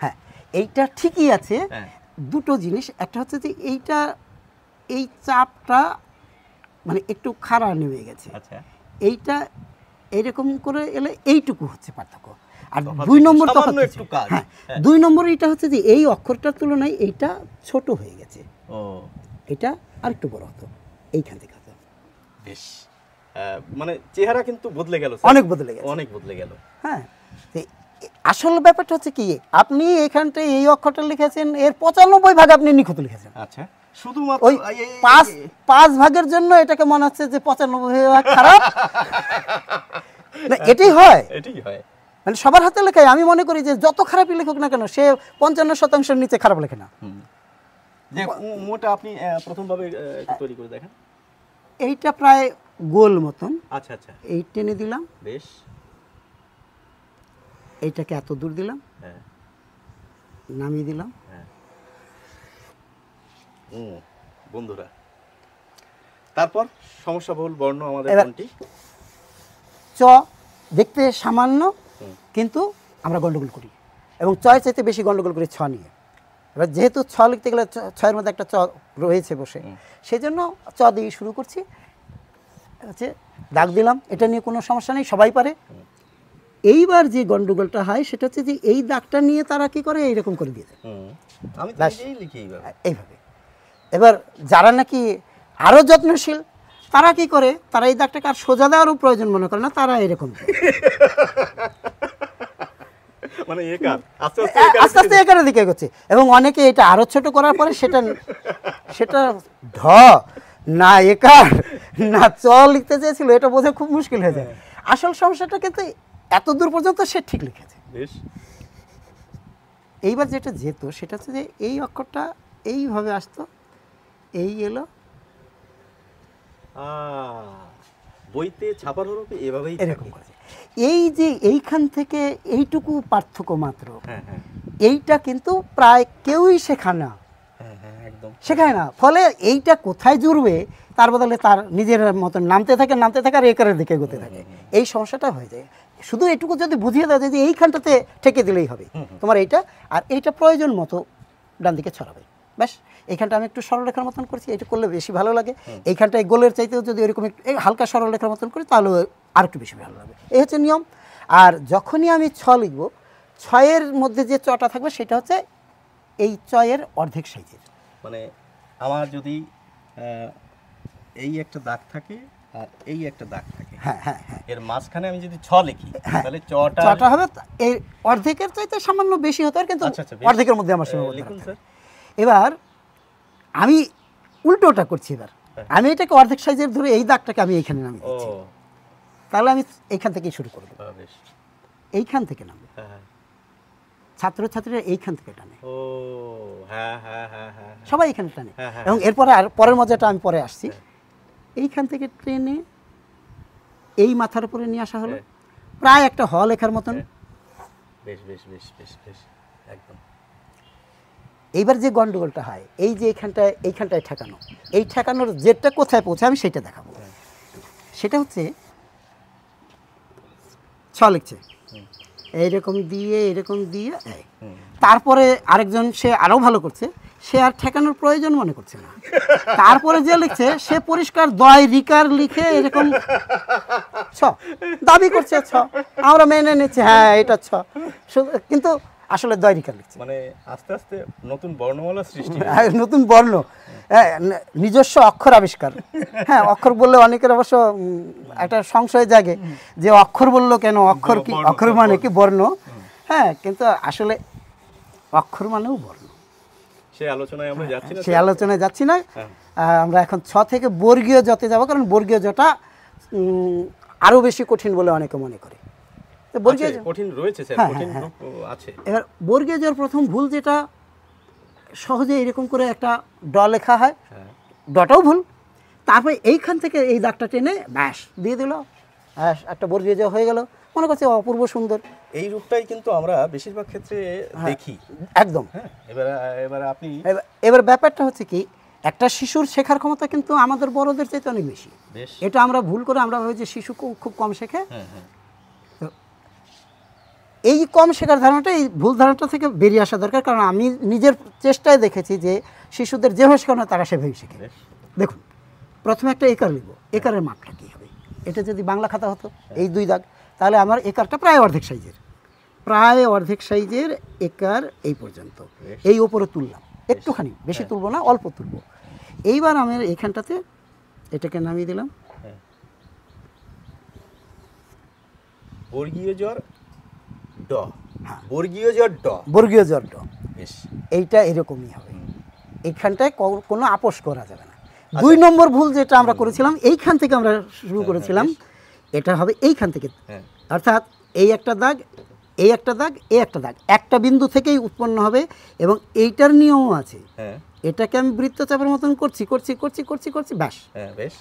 হ্যাঁ, এইটা ঠিকই আছে। দুটো জিনিস, একটা হচ্ছে যে এইটা এই চাপটা মানে একটু খাড়া নেমে গেছে। আচ্ছা, এইটা এইরকম করে এলে এইটুকু হচ্ছে পার্থক্য। আর 2 নম্বর তফাৎ একটু কাজ। হ্যাঁ, 2 নম্বর এটা হচ্ছে যে এই অক্ষরটার তুলনায় এইটা ছোট হয়ে গেছে। ও, এটা আরেকটু বড় হতো, এইখান থেকে হতো। বেশ, মানে চেহারা কিন্তু বদলে গেল, অনেক বদলে গেছে, অনেক বদলে গেল। হ্যাঁ, আসল ব্যাপারটা হচ্ছে কি, আপনি এখানটায় এই অক্ষরটা লিখেছেন, এর 95 ভাগ আপনি নিখুঁত লিখেছেন। আচ্ছা, শুধুমাত্র ওই 5 ভাগের জন্য এটাকে মনে হচ্ছে যে 95 ভাগ খারাপ। না, এটাই হয়, এটাই হয়। মানে সবার হাতে লেখায় আমি মনে করি যে যত খারাপই লেখক না কেন, সে 55% নিচে খারাপ লেখে না। যে মোটা আপনি প্রথমভাবে তৈরি করে দেখেন। এইটা প্রায় গোল মতন। আচ্ছা আচ্ছা, এই টেনে দিলাম, বেশ। এইটাকে এত দূর দিলাম, হ্যাঁ, নামিয়ে দিলাম। হ্যাঁ। বন্ধুরা, তারপর সমস্যা বহুল বর্ণ আমাদের কোনটি? চ দেখতে সামান্য, কিন্তু আমরা গন্ডগোল করি, এবং চয় চাইতে বেশি গন্ডগোল করি ছ নিয়ে। এবার যেহেতু ছ লিখতে গেলে ছয়ের মধ্যে একটা চ রয়েছে বসে, সেই জন্য চ দিয়ে শুরু করছি। হচ্ছে দাগ দিলাম, এটা নিয়ে কোনো সমস্যা নেই, সবাই পারে। এইবার যে গন্ডগোলটা হয় সেটা হচ্ছে যে এই দাগটা নিয়ে তারা কি করে, এইরকম করে দিয়ে দেয়। আমি লিখি এইভাবে। এবার যারা নাকি আরও যত্নশীল, তারা কি করে, তারা এই দাগটাকে আর সোজা দেওয়ারও প্রয়োজন মনে করে না, তারা এরকম মানে আস্তে আস্তে একারের দিকে এগোচ্ছে। এবং অনেকে এটা আরো ছোট করার পরে সেটা ঢ না একার না চ লিখতে চেয়েছিল, এটা বোঝা খুব মুশকিল হয়ে যায়। আসল সমস্যাটা কিন্তু এত দূর পর্যন্ত সে ঠিক লিখেছে। এইবার যেটা যেত সেটা হচ্ছে যে এই অক্ষরটা এইভাবে আসতো, এই এলো, বইতে ছাপার হরফে এভাবেই এরকম করে। এই যে এইখান থেকে এইটুকু পার্থক্য মাত্র, এইটা কিন্তু প্রায় কেউই শেখায় না, শেখায় না। ফলে এইটা কোথায় জুড়বে, তার বদলে তার নিজের মতন নামতে থাকে আর একারের দিকে এগোতে থাকে। এই সমস্যাটা হয়ে যায়। শুধু এইটুকু যদি বুঝিয়ে দেয় যে এইখানটাতে ঠেকে দিলেই হবে তোমার এইটা, আর এইটা প্রয়োজন মতো ডান দিকে ছড়াবে, ব্যাস। এইখানটা আমি একটু সরলরেখার মতন করছি, এটা করলে বেশি ভালো লাগে। এইখানটায় গোলের চাইতেও যদি এরকম একটু হালকা সরলরেখার মতন করি, তাহলে আর একটু বেশি ভালো লাগবে। এই হচ্ছে নিয়ম। আর যখনই আমি ছ লিখব, ছয়ের মধ্যে যে চটা থাকবে সেটা হচ্ছে এই চয়ের অর্ধেক সাইজের। মানে আমার যদি এই একটা দাগ থাকে আর এই একটা দাগ থাকে, হ্যাঁ হ্যাঁ হ্যাঁ, এর মাঝখানে আমি যদি ছ লিখি, তাহলে চটা হবে এই অর্ধেকের চাইতে সামান্য বেশি হতে পারে, কিন্তু অর্ধেকের মধ্যে আমার সীমাবদ্ধ। এবার আমি উল্টোটা করছি। এবার আমি এটাকে অর্ধেক সাইজের ধরে এই দাগটাকে আমি এইখানে নামিয়ে দিচ্ছি, তাহলে আমি এইখান থেকেই শুরু করব। এইখান থেকে নামবো, ছাত্রছাত্রীরা এইখান থেকে টানে, সবাই এখানে টানে। এবং এরপরে আর পরের মজাটা আমি পরে আসছি। এইখান থেকে ট্রেনে এই মাথার উপরে নিয়ে আসা হলো, প্রায় একটা হ লেখার মতন। বেশ বেশ বেশ বেশ বেশ, একদম। এইবার যে গন্ডগোলটা হয়, এই যে এইখানটায় ঠেকানো, এই ঠেকানোর জেটটা কোথায় পৌঁছায় আমি সেটা দেখাবো। সেটা হচ্ছে ছ লিখছে, এইরকম দিয়ে তারপরে আরেকজন সে আরও ভালো করছে, সে আর ঠেকানোর প্রয়োজন মনে করছে না। তারপরে যে লিখছে সে পরিষ্কার দয় রিকার লিখে এরকম ছ দাবি করছে, ছ আমরা মেনে নিচ্ছি, হ্যাঁ এটা ছ, কিন্তু আসলে দয় রিকার লিখছে। মানে আস্তে আস্তে নতুন বর্ণমালা সৃষ্টি, নতুন বর্ণ, নিজস্ব অক্ষর আবিষ্কার। হ্যাঁ, অক্ষর বললে অনেকের অবশ্য একটা সংশয় জাগে যে অক্ষর বললো কেন, অক্ষর কি, অক্ষর মানে কি বর্ণ? হ্যাঁ, কিন্তু আসলে অক্ষর মানেও বর্ণ। সেই আলোচনায় আমরা যাচ্ছি না, সেই আলোচনায় যাচ্ছি না। আমরা এখন 6 থেকে বর্গীয় জতে যাব, কারণ বর্গীয় জটা আরো বেশি কঠিন বলে অনেকে মনে করে। তো বর্গীয় কঠিন রয়েছে স্যার, কঠিন গ্রুপ আছে। এবার বর্গীয় জর প্রথম ভুল যেটা, সহজে এরকম করে একটা ড লেখা হয়, ডটাও ভুল, তারপরে এইখান থেকে এই দাগটা টেনে ব্যাস দিয়ে দিল, ব্যাস একটা বর্গীয় জ হয়ে গেল, মনে করছে অপূর্ব সুন্দর। এই রূপটাই কিন্তু আমরা বেশিরভাগ ক্ষেত্রে দেখি একদম। এবার আপনি এবার ব্যাপারটা হচ্ছে কি, একটা শিশুর শেখার ক্ষমতা কিন্তু আমাদের বড়দের চাইতে অনেক বেশি। এটা আমরা ভুল করে আমরা ভাবি যে শিশু খুব কম শেখে। এই কম শেখার ধারণাটা, এই ভুল ধারণাটা থেকে বেরিয়ে আসা দরকার, কারণ আমি নিজের চেষ্টায় দেখেছি যে শিশুদের যেভাবে শেখানো তারা সেভাবেই শেখে। দেখুন, প্রথমে একটা একার লিখব, একারের মাপটা কী হবে, এটা যদি বাংলা খাতা হতো এই 2 দাগ, তাহলে আমার একারটা প্রায় অর্ধেক সাইজের একার এই পর্যন্ত, এই ওপরে তুললাম একটুখানি, বেশি তুলবো না, অল্প তুলবো। এইবার আমি এইখানটাতে এটাকে নামিয়ে দিলাম, বর্গীয় জর ড, বর্গীয় জর ড, এইটা এরকমই হবে। এইখানটায় কোনো আপোষ করা যাবে না। 2 নম্বর ভুল যেটা আমরা করেছিলাম, এইখান থেকে আমরা শুরু করেছিলাম, এটা হবে এইখান থেকে, অর্থাৎ এই একটা দাগ, এই একটা দাগ, এই একটা দাগ, একটা বিন্দু থেকেই উৎপন্ন হবে। এবং এইটার নিয়মও আছে, এটাকে আমি বৃত্তচাপের মতন করছি ব্যাস।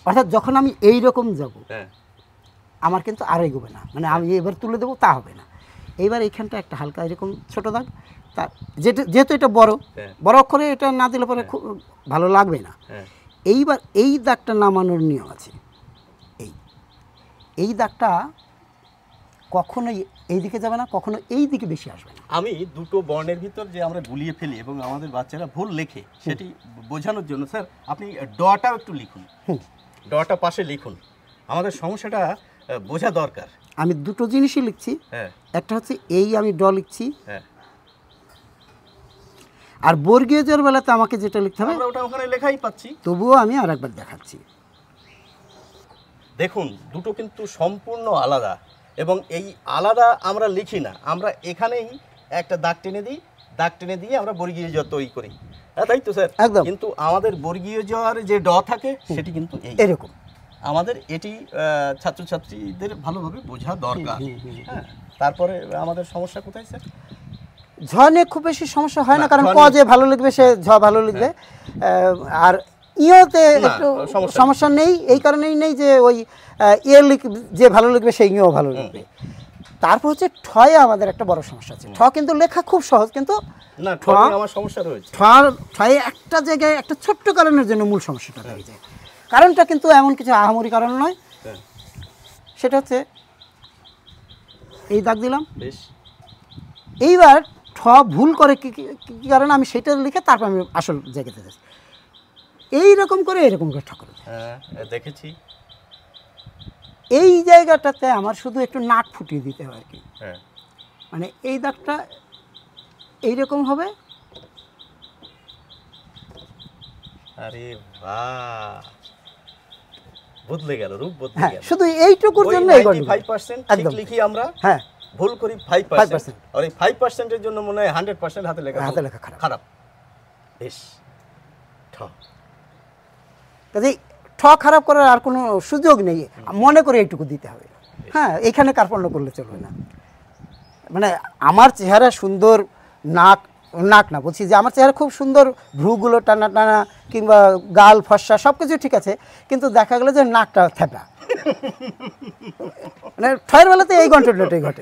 অর্থাৎ যখন আমি এই রকম যাব, আমার কিন্তু আর এগোবে না, মানে আমি এবার তুলে দেবো তা হবে না। এইবার এইখানটা একটা হালকা এরকম ছোট দাগ, তার যেহেতু এটা বড় অক্ষরে এটা না দিলে পরে খুব ভালো লাগবে না। এইবার এই দাগটা নামানোর নিয়ম আছে, এই দাগটা কখনোই এই দিকে যাবে না, কখনো এই দিকে বেশি আসবে না। আমি দুটো বর্ণের ভিতর যে আমরা গুলিয়ে ফেলি এবং আমাদের বাচ্চারা ভুল লেখে, সেটি বোঝানোর জন্য স্যার আপনি ডটাও একটু লিখুন, ডটা পাশে লিখুন, আমাদের সমস্যাটা বোঝা দরকার। আমি দুটো জিনিসই লিখছি, একটা হচ্ছে এই আমি ড লিখছি, আর বর্গীয় জের বেলাতে আমাকে যেটা লিখতে হবে আমরা ওটা ওখানে লেখাই পাচ্ছি, তবুও আমি আরেকবার দেখাচ্ছি। দেখুন দুটো কিন্তু সম্পূর্ণ আলাদা, এবং এই আলাদা আমরা লিখি না, আমরা এখানেই একটা দাগ টেনে দিয়ে আমরা বর্গীয় জ তৈরি করি, তাই তো স্যার? একদম। কিন্তু আমাদের বর্গীয় জর যে ড থাকে সেটি কিন্তু এরকম, আমাদের এটি ছাত্রছাত্রীদের ভালোভাবে বোঝা দরকার। তারপরে আমাদের সমস্যা কোথায় স্যার? ঝ নিয়ে খুব বেশি সমস্যা হয় না, কারণ ক যে ভালো লিখবে সে ঝ ভালো লিখবে, আর ইয়তে একটু সমস্যা নেই, এই কারণেই নেই যে ওই যে ভালো লিখবে সেই ইও ভালো লিখবে। তারপর হচ্ছে ঠয়ে আমাদের একটা বড় সমস্যা আছে। ঠ কিন্তু লেখা খুব সহজ, কিন্তু আমার সমস্যা রয়েছে, ঠয়ে একটা জায়গায় একটা ছোট্ট কারণের জন্য মূল সমস্যাটা হয়ে যায়। কারণটা কিন্তু এমন কিছু আহামরি কারণ নয়, সেটা হচ্ছে এই দাগ দিলাম, এইবার ঠ ভুল করে কি কারণে আমি সেটা লিখে তারপর আমি আসল জায়গাতে যাচ্ছি, এইরকম করে এরকম করে ঠ করে দেখেছি। এই জায়গাটাতে আমার শুধু একটু নাক ফুটিয়ে দিতে হবে আর কি, মানে এই দাগটা এইরকম হবে। আরে বাহ, বদলে গেল, রূপ বদলে গেল। শুধু এইটুকুর জন্য 95% ঠিক লিখি আমরা, ভুল করি 5%, আর এই 5% এর জন্য মনে হয় 100% হাতে লেখা খারাপ। বেশ, ঠ কাজেই ঠ খারাপ করার আর কোনো সুযোগ নেই, মনে করে এইটুকু দিতে হবে। এখানে কার্পণ্য করলে চলবে না। মানে আমার চেহারা সুন্দর, নাক না বলছি যে আমার চেহারা খুব সুন্দর, ভ্রুগুলো টানা টানা কিংবা গাল ফর্সা সব কিছু ঠিক আছে, কিন্তু দেখা গেলো যে নাকটা থ্যাপা, মানে ঠয়ের বেলাতে এই গন্ডগোলটাই ঘটে,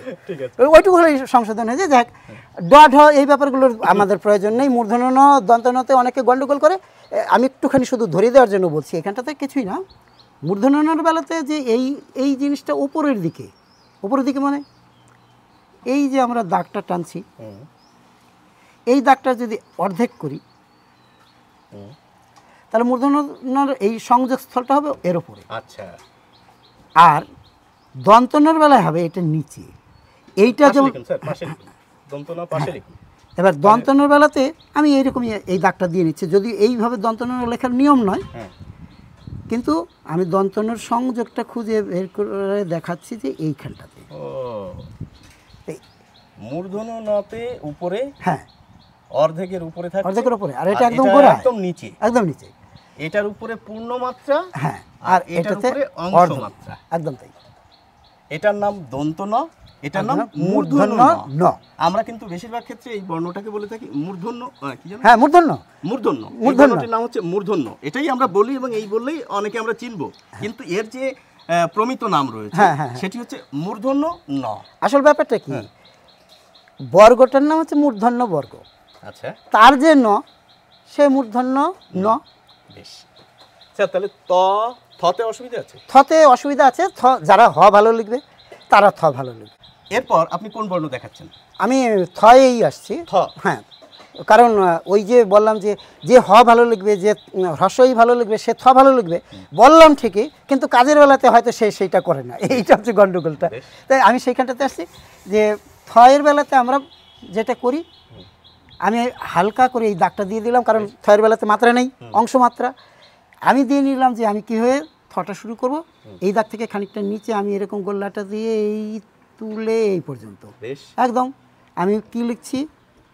ওইটুকু হলে সংশোধন হয়ে যায়। যাক, ড ঢ এই ব্যাপারগুলোর আমাদের প্রয়োজন নেই। মূর্ধন্য ন দন্ত নতে অনেকে গন্ডগোল করে, আমি একটুখানি শুধু ধরিয়ে দেওয়ার জন্য বলছি, এখানটাতে কিছুই না। মূর্ধন্য নর বেলাতে যে এই জিনিসটা উপরের দিকে মানে এই যে আমরা দাগটা টানছি, এই দাগটা যদি অর্ধেক করি তাহলে মূর্ধন্যর এই সংযোগ স্থলটা হবে এর উপরে, আচ্ছা, আর দন্তনের বেলায় হবে এটা নিচে। এইটা যেমন এবার দন্তনের বেলাতে আমি এইরকমই এই দাগটা দিয়ে নিচ্ছি, যদি এইভাবে দন্তনের লেখার নিয়ম নয়, কিন্তু আমি দন্তনের সংযোগটা খুঁজে বের করে দেখাচ্ছি যে এইখানটাতে মূর্ধন্য নতে উপরে, অর্ধেকের উপরে থাকছে, অর্ধেকের উপরে, আর এটা একদম গোড়া, একদম নিচে, একদম নিচে। এটার উপরে পূর্ণ মাত্রা, হ্যাঁ, আর আর এটার এটাতে উপরে অংশ মাত্রা। একদম তাই। এটার নাম দন্ত ন, এটার নাম মূর্ধন্য ন। আমরা কিন্তু বেশিরভাগ ক্ষেত্রে এই বর্ণটাকে বলে থাকি মূর্ধন্য, কি জানো? হ্যাঁ, মূর্ধন্য, মূর্ধন্য। মূর্ধন্য এটার নাম হচ্ছে মূর্ধন্য, এটাই আমরা বলি এবং এই বললেই অনেকে আমরা চিনবো, কিন্তু এর যে প্রমিত নাম রয়েছে সেটি হচ্ছে মূর্ধন্য ন। আসল ব্যাপারটা কি, বর্গটার নাম হচ্ছে মূর্ধন্য বর্গ। আচ্ছা, তার যে ন, সে মূর্ধন্য ন। বেশ। আচ্ছা, তাহলে থতে অসুবিধা আছে? থতে অসুবিধা আছে। যারা হ ভালো লিখবে তারা থ ভালো লিখবে। এরপর আপনি কোন বর্ণ দেখাচ্ছেন? আমি থয়েই আসছি। থ, হ্যাঁ, কারণ ওই যে বললাম যে হ ভালো লিখবে, যে হ্রস্বই ভালো লিখবে, সে থ ভালো লিখবে বললাম ঠিকই, কিন্তু কাজের বেলাতে হয়তো সে সেইটা করে না, এইটা হচ্ছে গণ্ডগোলটা। তাই আমি সেইখানটাতে আসছি যে থয়ের বেলাতে আমরা যেটা করি, আমি হালকা করে এই দাগটা দিয়ে দিলাম, কারণ থয়ের বেলাতে মাত্রা নেই, অংশ মাত্রা। আমি দিয়ে নিলাম যে আমি কীভাবে থটা শুরু করব। এই দাগ থেকে খানিকটা নিচে আমি এরকম গোল্লাটা দিয়ে এই তুলে এই পর্যন্ত একদম আমি কি লিখছি,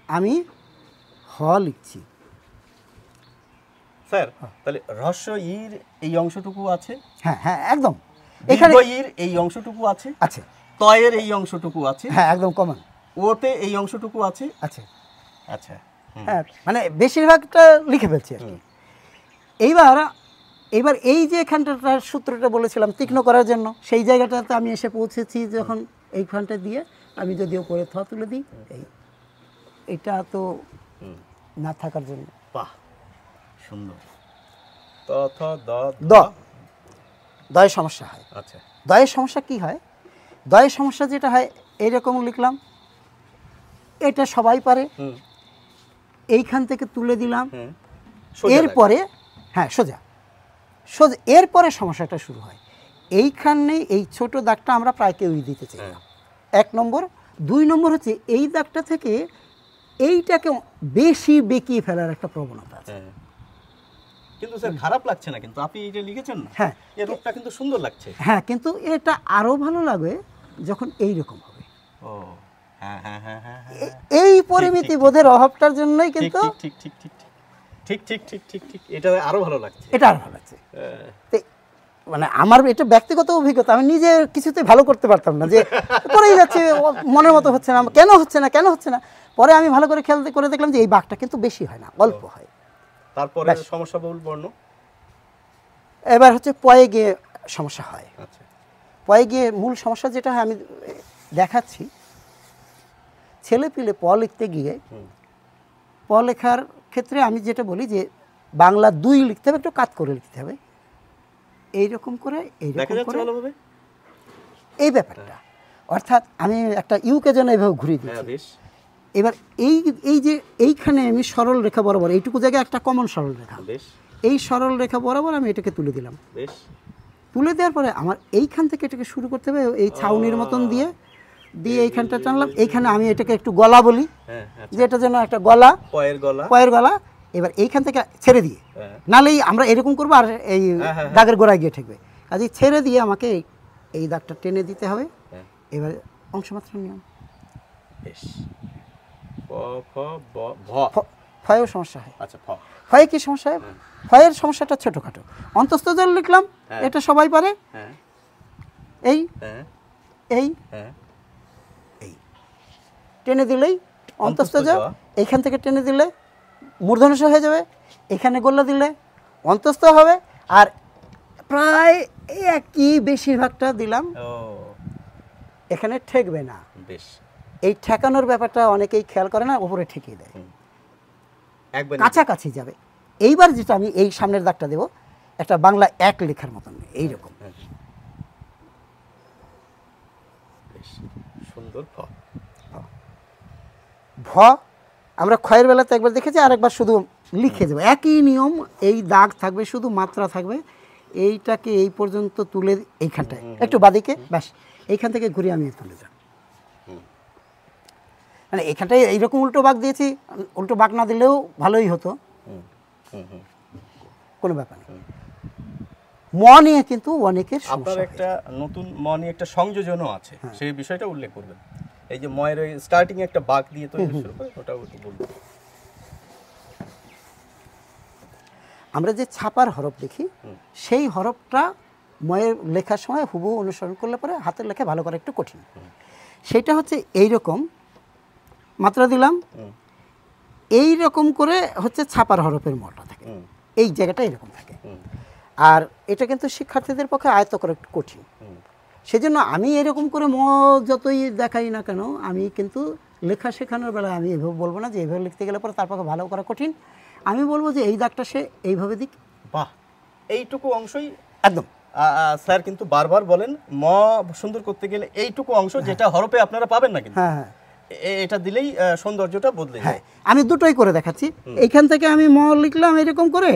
আমি হ লিখছি। স্যার, তাহলে হ্রস্ব ইর এই অংশটুকু আছে, হ্যাঁ হ্যাঁ একদম, এখানে ইর এই অংশটুকু আছে, আছে তয়ের এই অংশটুকু আছে, হ্যাঁ একদম কমন, ওতে এই অংশটুকু আছে, আছে। আচ্ছা, হ্যাঁ, মানে বেশিরভাগটা লিখে ফেলছি আর কি। এইবার এই যে এখানটার সূত্রটা বলেছিলাম তীক্ষ্ণ করার জন্য, সেই জায়গাটাতে আমি এসে পৌঁছেছি যখন এইখানটা দিয়ে আমি যদিও করে থ তুলে দিই, এইটা তো না থাকার জন্য। বাহ, সুন্দর। ত থ দ দ, দয়ের সমস্যা হয়। আচ্ছা, দয়ের সমস্যা কি হয়? দয়ের সমস্যা যেটা হয়, এইরকম লিখলাম, এটা সবাই পারে, এইখান থেকে তুলে দিলাম, এরপরে হ্যাঁ সোজা সোজা, এরপরে সমস্যাটা শুরু হয়। এইখানে এই ছোট দাগটা আমরা প্রায় কেউই দিতে চাই না, 1 নম্বর। 2 নম্বর হচ্ছে এই দাগটা থেকে এইটাকে বেশি বেঁকিয়ে ফেলার একটা প্রবণতা আছে। কিন্তু স্যার খারাপ লাগছে না, কিন্তু আপনি এটা লিখেছেন না, হ্যাঁ, এই রূপটা কিন্তু সুন্দর লাগছে। হ্যাঁ, কিন্তু এটা আরো ভালো লাগবে যখন এই রকম হবে। ও হ্যাঁ হ্যাঁ হ্যাঁ হ্যাঁ, এই পরিমিতি বোধের অভাবটার জন্যই কিন্তু ঠিক ঠিক ঠিক ঠিক ঠিক ঠিক ঠিক ঠিক এটা আরো ভালো লাগছে, এটা আরো ভালো লাগছে। মানে আমার এটা ব্যক্তিগত অভিজ্ঞতা, আমি নিজে কিছুতে ভালো করতে পারতাম না, যে করেই যাচ্ছে, মনের মতো হচ্ছে না, কেন হচ্ছে না কেন হচ্ছে না। পরে আমি ভালো করে খেয়াল করে দেখলাম যে এই বাঘটা কিন্তু বেশি হয় না, অল্প হয়। তারপরে সমস্যা বহুল বর্ণ, এবার হচ্ছে পয়ে গিয়ে সমস্যা হয়। আচ্ছা, পয়ে গিয়ে মূল সমস্যা যেটা হয় আমি দেখাচ্ছি, ছেলে পিলে প লিখতে গিয়ে, প লেখার ক্ষেত্রে আমি যেটা বলি যে বাংলা 2 লিখতে হবে, একটু কাত করে লিখতে হবে, এইরকম করে এইরকম করে, এই ব্যাপারটা। অর্থাৎ আমি একটা ইউকে যেন এইভাবে ঘুরিয়ে দিচ্ছি। এবার এই যে এইখানে আমি সরল রেখা বরাবর, এইটুকু জায়গায় একটা কমন সরল রেখা, এই সরল রেখা বরাবর আমি এটাকে তুলে দিলাম। তুলে দেওয়ার পরে আমার এইখান থেকে এটাকে শুরু করতে হবে, এই ছাউনির মতন দিয়ে এইখানটা টানলাম, এইখানে আমি এটাকে একটু গলা বলি, যে এটা যেন একটা গলা, পয়ের গলা। এবার এইখান থেকে ছেড়ে দিয়ে, নাহলেই আমরা এরকম করবো আর এই দাগের গোড়ায় গিয়ে ঠেকবে, কাজে ছেড়ে দিয়ে আমাকে এই দাগটা টেনে দিতে হবে। এবার অংশমাত্রা নিয়ম, ফয়েও সমস্যা হয়। আচ্ছা, ফয়ে কি সমস্যা হয়? ফয়ের সমস্যাটা ছোটোখাটো, অন্তস্থ জল লিখলাম, এটা সবাই পারে, এই এই এই টেনে দিলেই অন্তস্থ জল, এইখান থেকে টেনে দিলে মূর্ধন্য হয়ে যাবে, এখানে গোল্লা দিলে অন্তস্থ হবে, আর প্রায় একই বেশিরভাগটা দিলাম, এখানে ঠেকবে না। এই ঠেকানোর ব্যাপারটা অনেকেই খেয়াল করে না, উপরে ঠেকিয়ে দেয়, কাছাকাছি যাবে। এইবার যেটা আমি এই সামনের দাগটা দেব, একটা বাংলা 1 লেখার মতন এইরকম সুন্দর। ভ আমরা ক্ষয়ের বেলাতে একবার দেখেছি, আর একবার শুধু লিখে দেবো, একই নিয়ম, এই দাগ থাকবে, শুধু মাত্রা থাকবে। এইটাকে এই পর্যন্ত তুলে এইখানটায় একটু বাদিকে, ব্যাস এইখান থেকে ঘুরিয়ে আমি তুলে যাব। মানে এখানটায় এইরকম উল্টো বাঁক দিয়েছি, উল্টো বাঁক না দিলেও ভালোই হতো, কোনো ব্যাপার নেই। ম নিয়ে কিন্তু অনেকের আপনার একটা নতুন ম নিয়ে একটা সংযোজনও আছে, সেই বিষয়টা উল্লেখ করবেন। এই যে ময়ের স্টার্টিং একটা বাঁক দিয়ে তৈরি শুরু করে, ওটাও একটু বলবেন। আমরা যে ছাপার হরফ দেখি সেই হরফটা ময়ের লেখার সময় হুবহু অনুসরণ করলে পরে হাতের লেখা ভালো করা একটু কঠিন। সেটা হচ্ছে এইরকম মাত্রা দিলাম, এই রকম করে হচ্ছে ছাপার হরফের মটা থাকে, এই জায়গাটা এরকম থাকে। আর এটা কিন্তু শিক্ষার্থীদের পক্ষে আয়ত্ত করা একটু কঠিন। সেজন্য আমি এরকম করে যতই দেখাই না কেন, আমি কিন্তু লেখা শেখানোর বেলায় আমি এভাবে বলবো না যে এইভাবে লিখতে গেলে পরে তার পক্ষে ভালো করা কঠিন। আমি বলবো যে এই দাগটা সে এইভাবে দিক। বাহ, এইটুকু অংশই একদম স্যার কিন্তু বারবার বলেন ম সুন্দর করতে গেলে এইটুকু অংশ যেটা হরফে আপনারা পাবেন না, কিন্তু হ্যাঁ হ্যাঁ এটা দিলেই সৌন্দর্যটা বদলে হ্যাঁ। যায়। আমি দুটোই করে দেখাচ্ছি। এইখান থেকে আমি ম লিখলাম এরকম করে,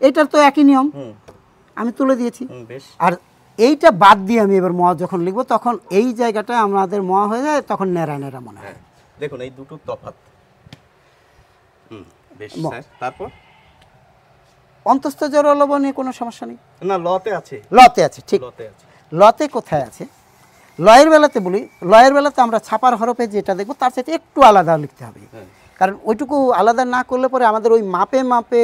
এটার তো একই নিয়ম আমি তুলে দিয়েছি। বেশ। আর এইটা বাদ দিয়ে আমি এবার ম যখন লিখবো তখন এই জায়গাটা আমাদের ম হয়ে যায়, তখন নেড়া নেড়া মনে হয়। দেখুন এই দুটো তফাৎ। বেশ স্যার, তারপর অন্তস্থ জড়লব নিয়ে কোনো সমস্যা নেই। না, লতে আছে, লতে আছে, ঠিক। লতে আছে। লতে কোথায় আছে? লয়ের বেলাতে বলি, লয়ের বেলাতে আমরা ছাপার হরফে যেটা দেখবো তার সাথে একটু আলাদা লিখতে হবে, কারণ ওইটুকু আলাদা না করলে পরে আমাদের ওই মাপে মাপে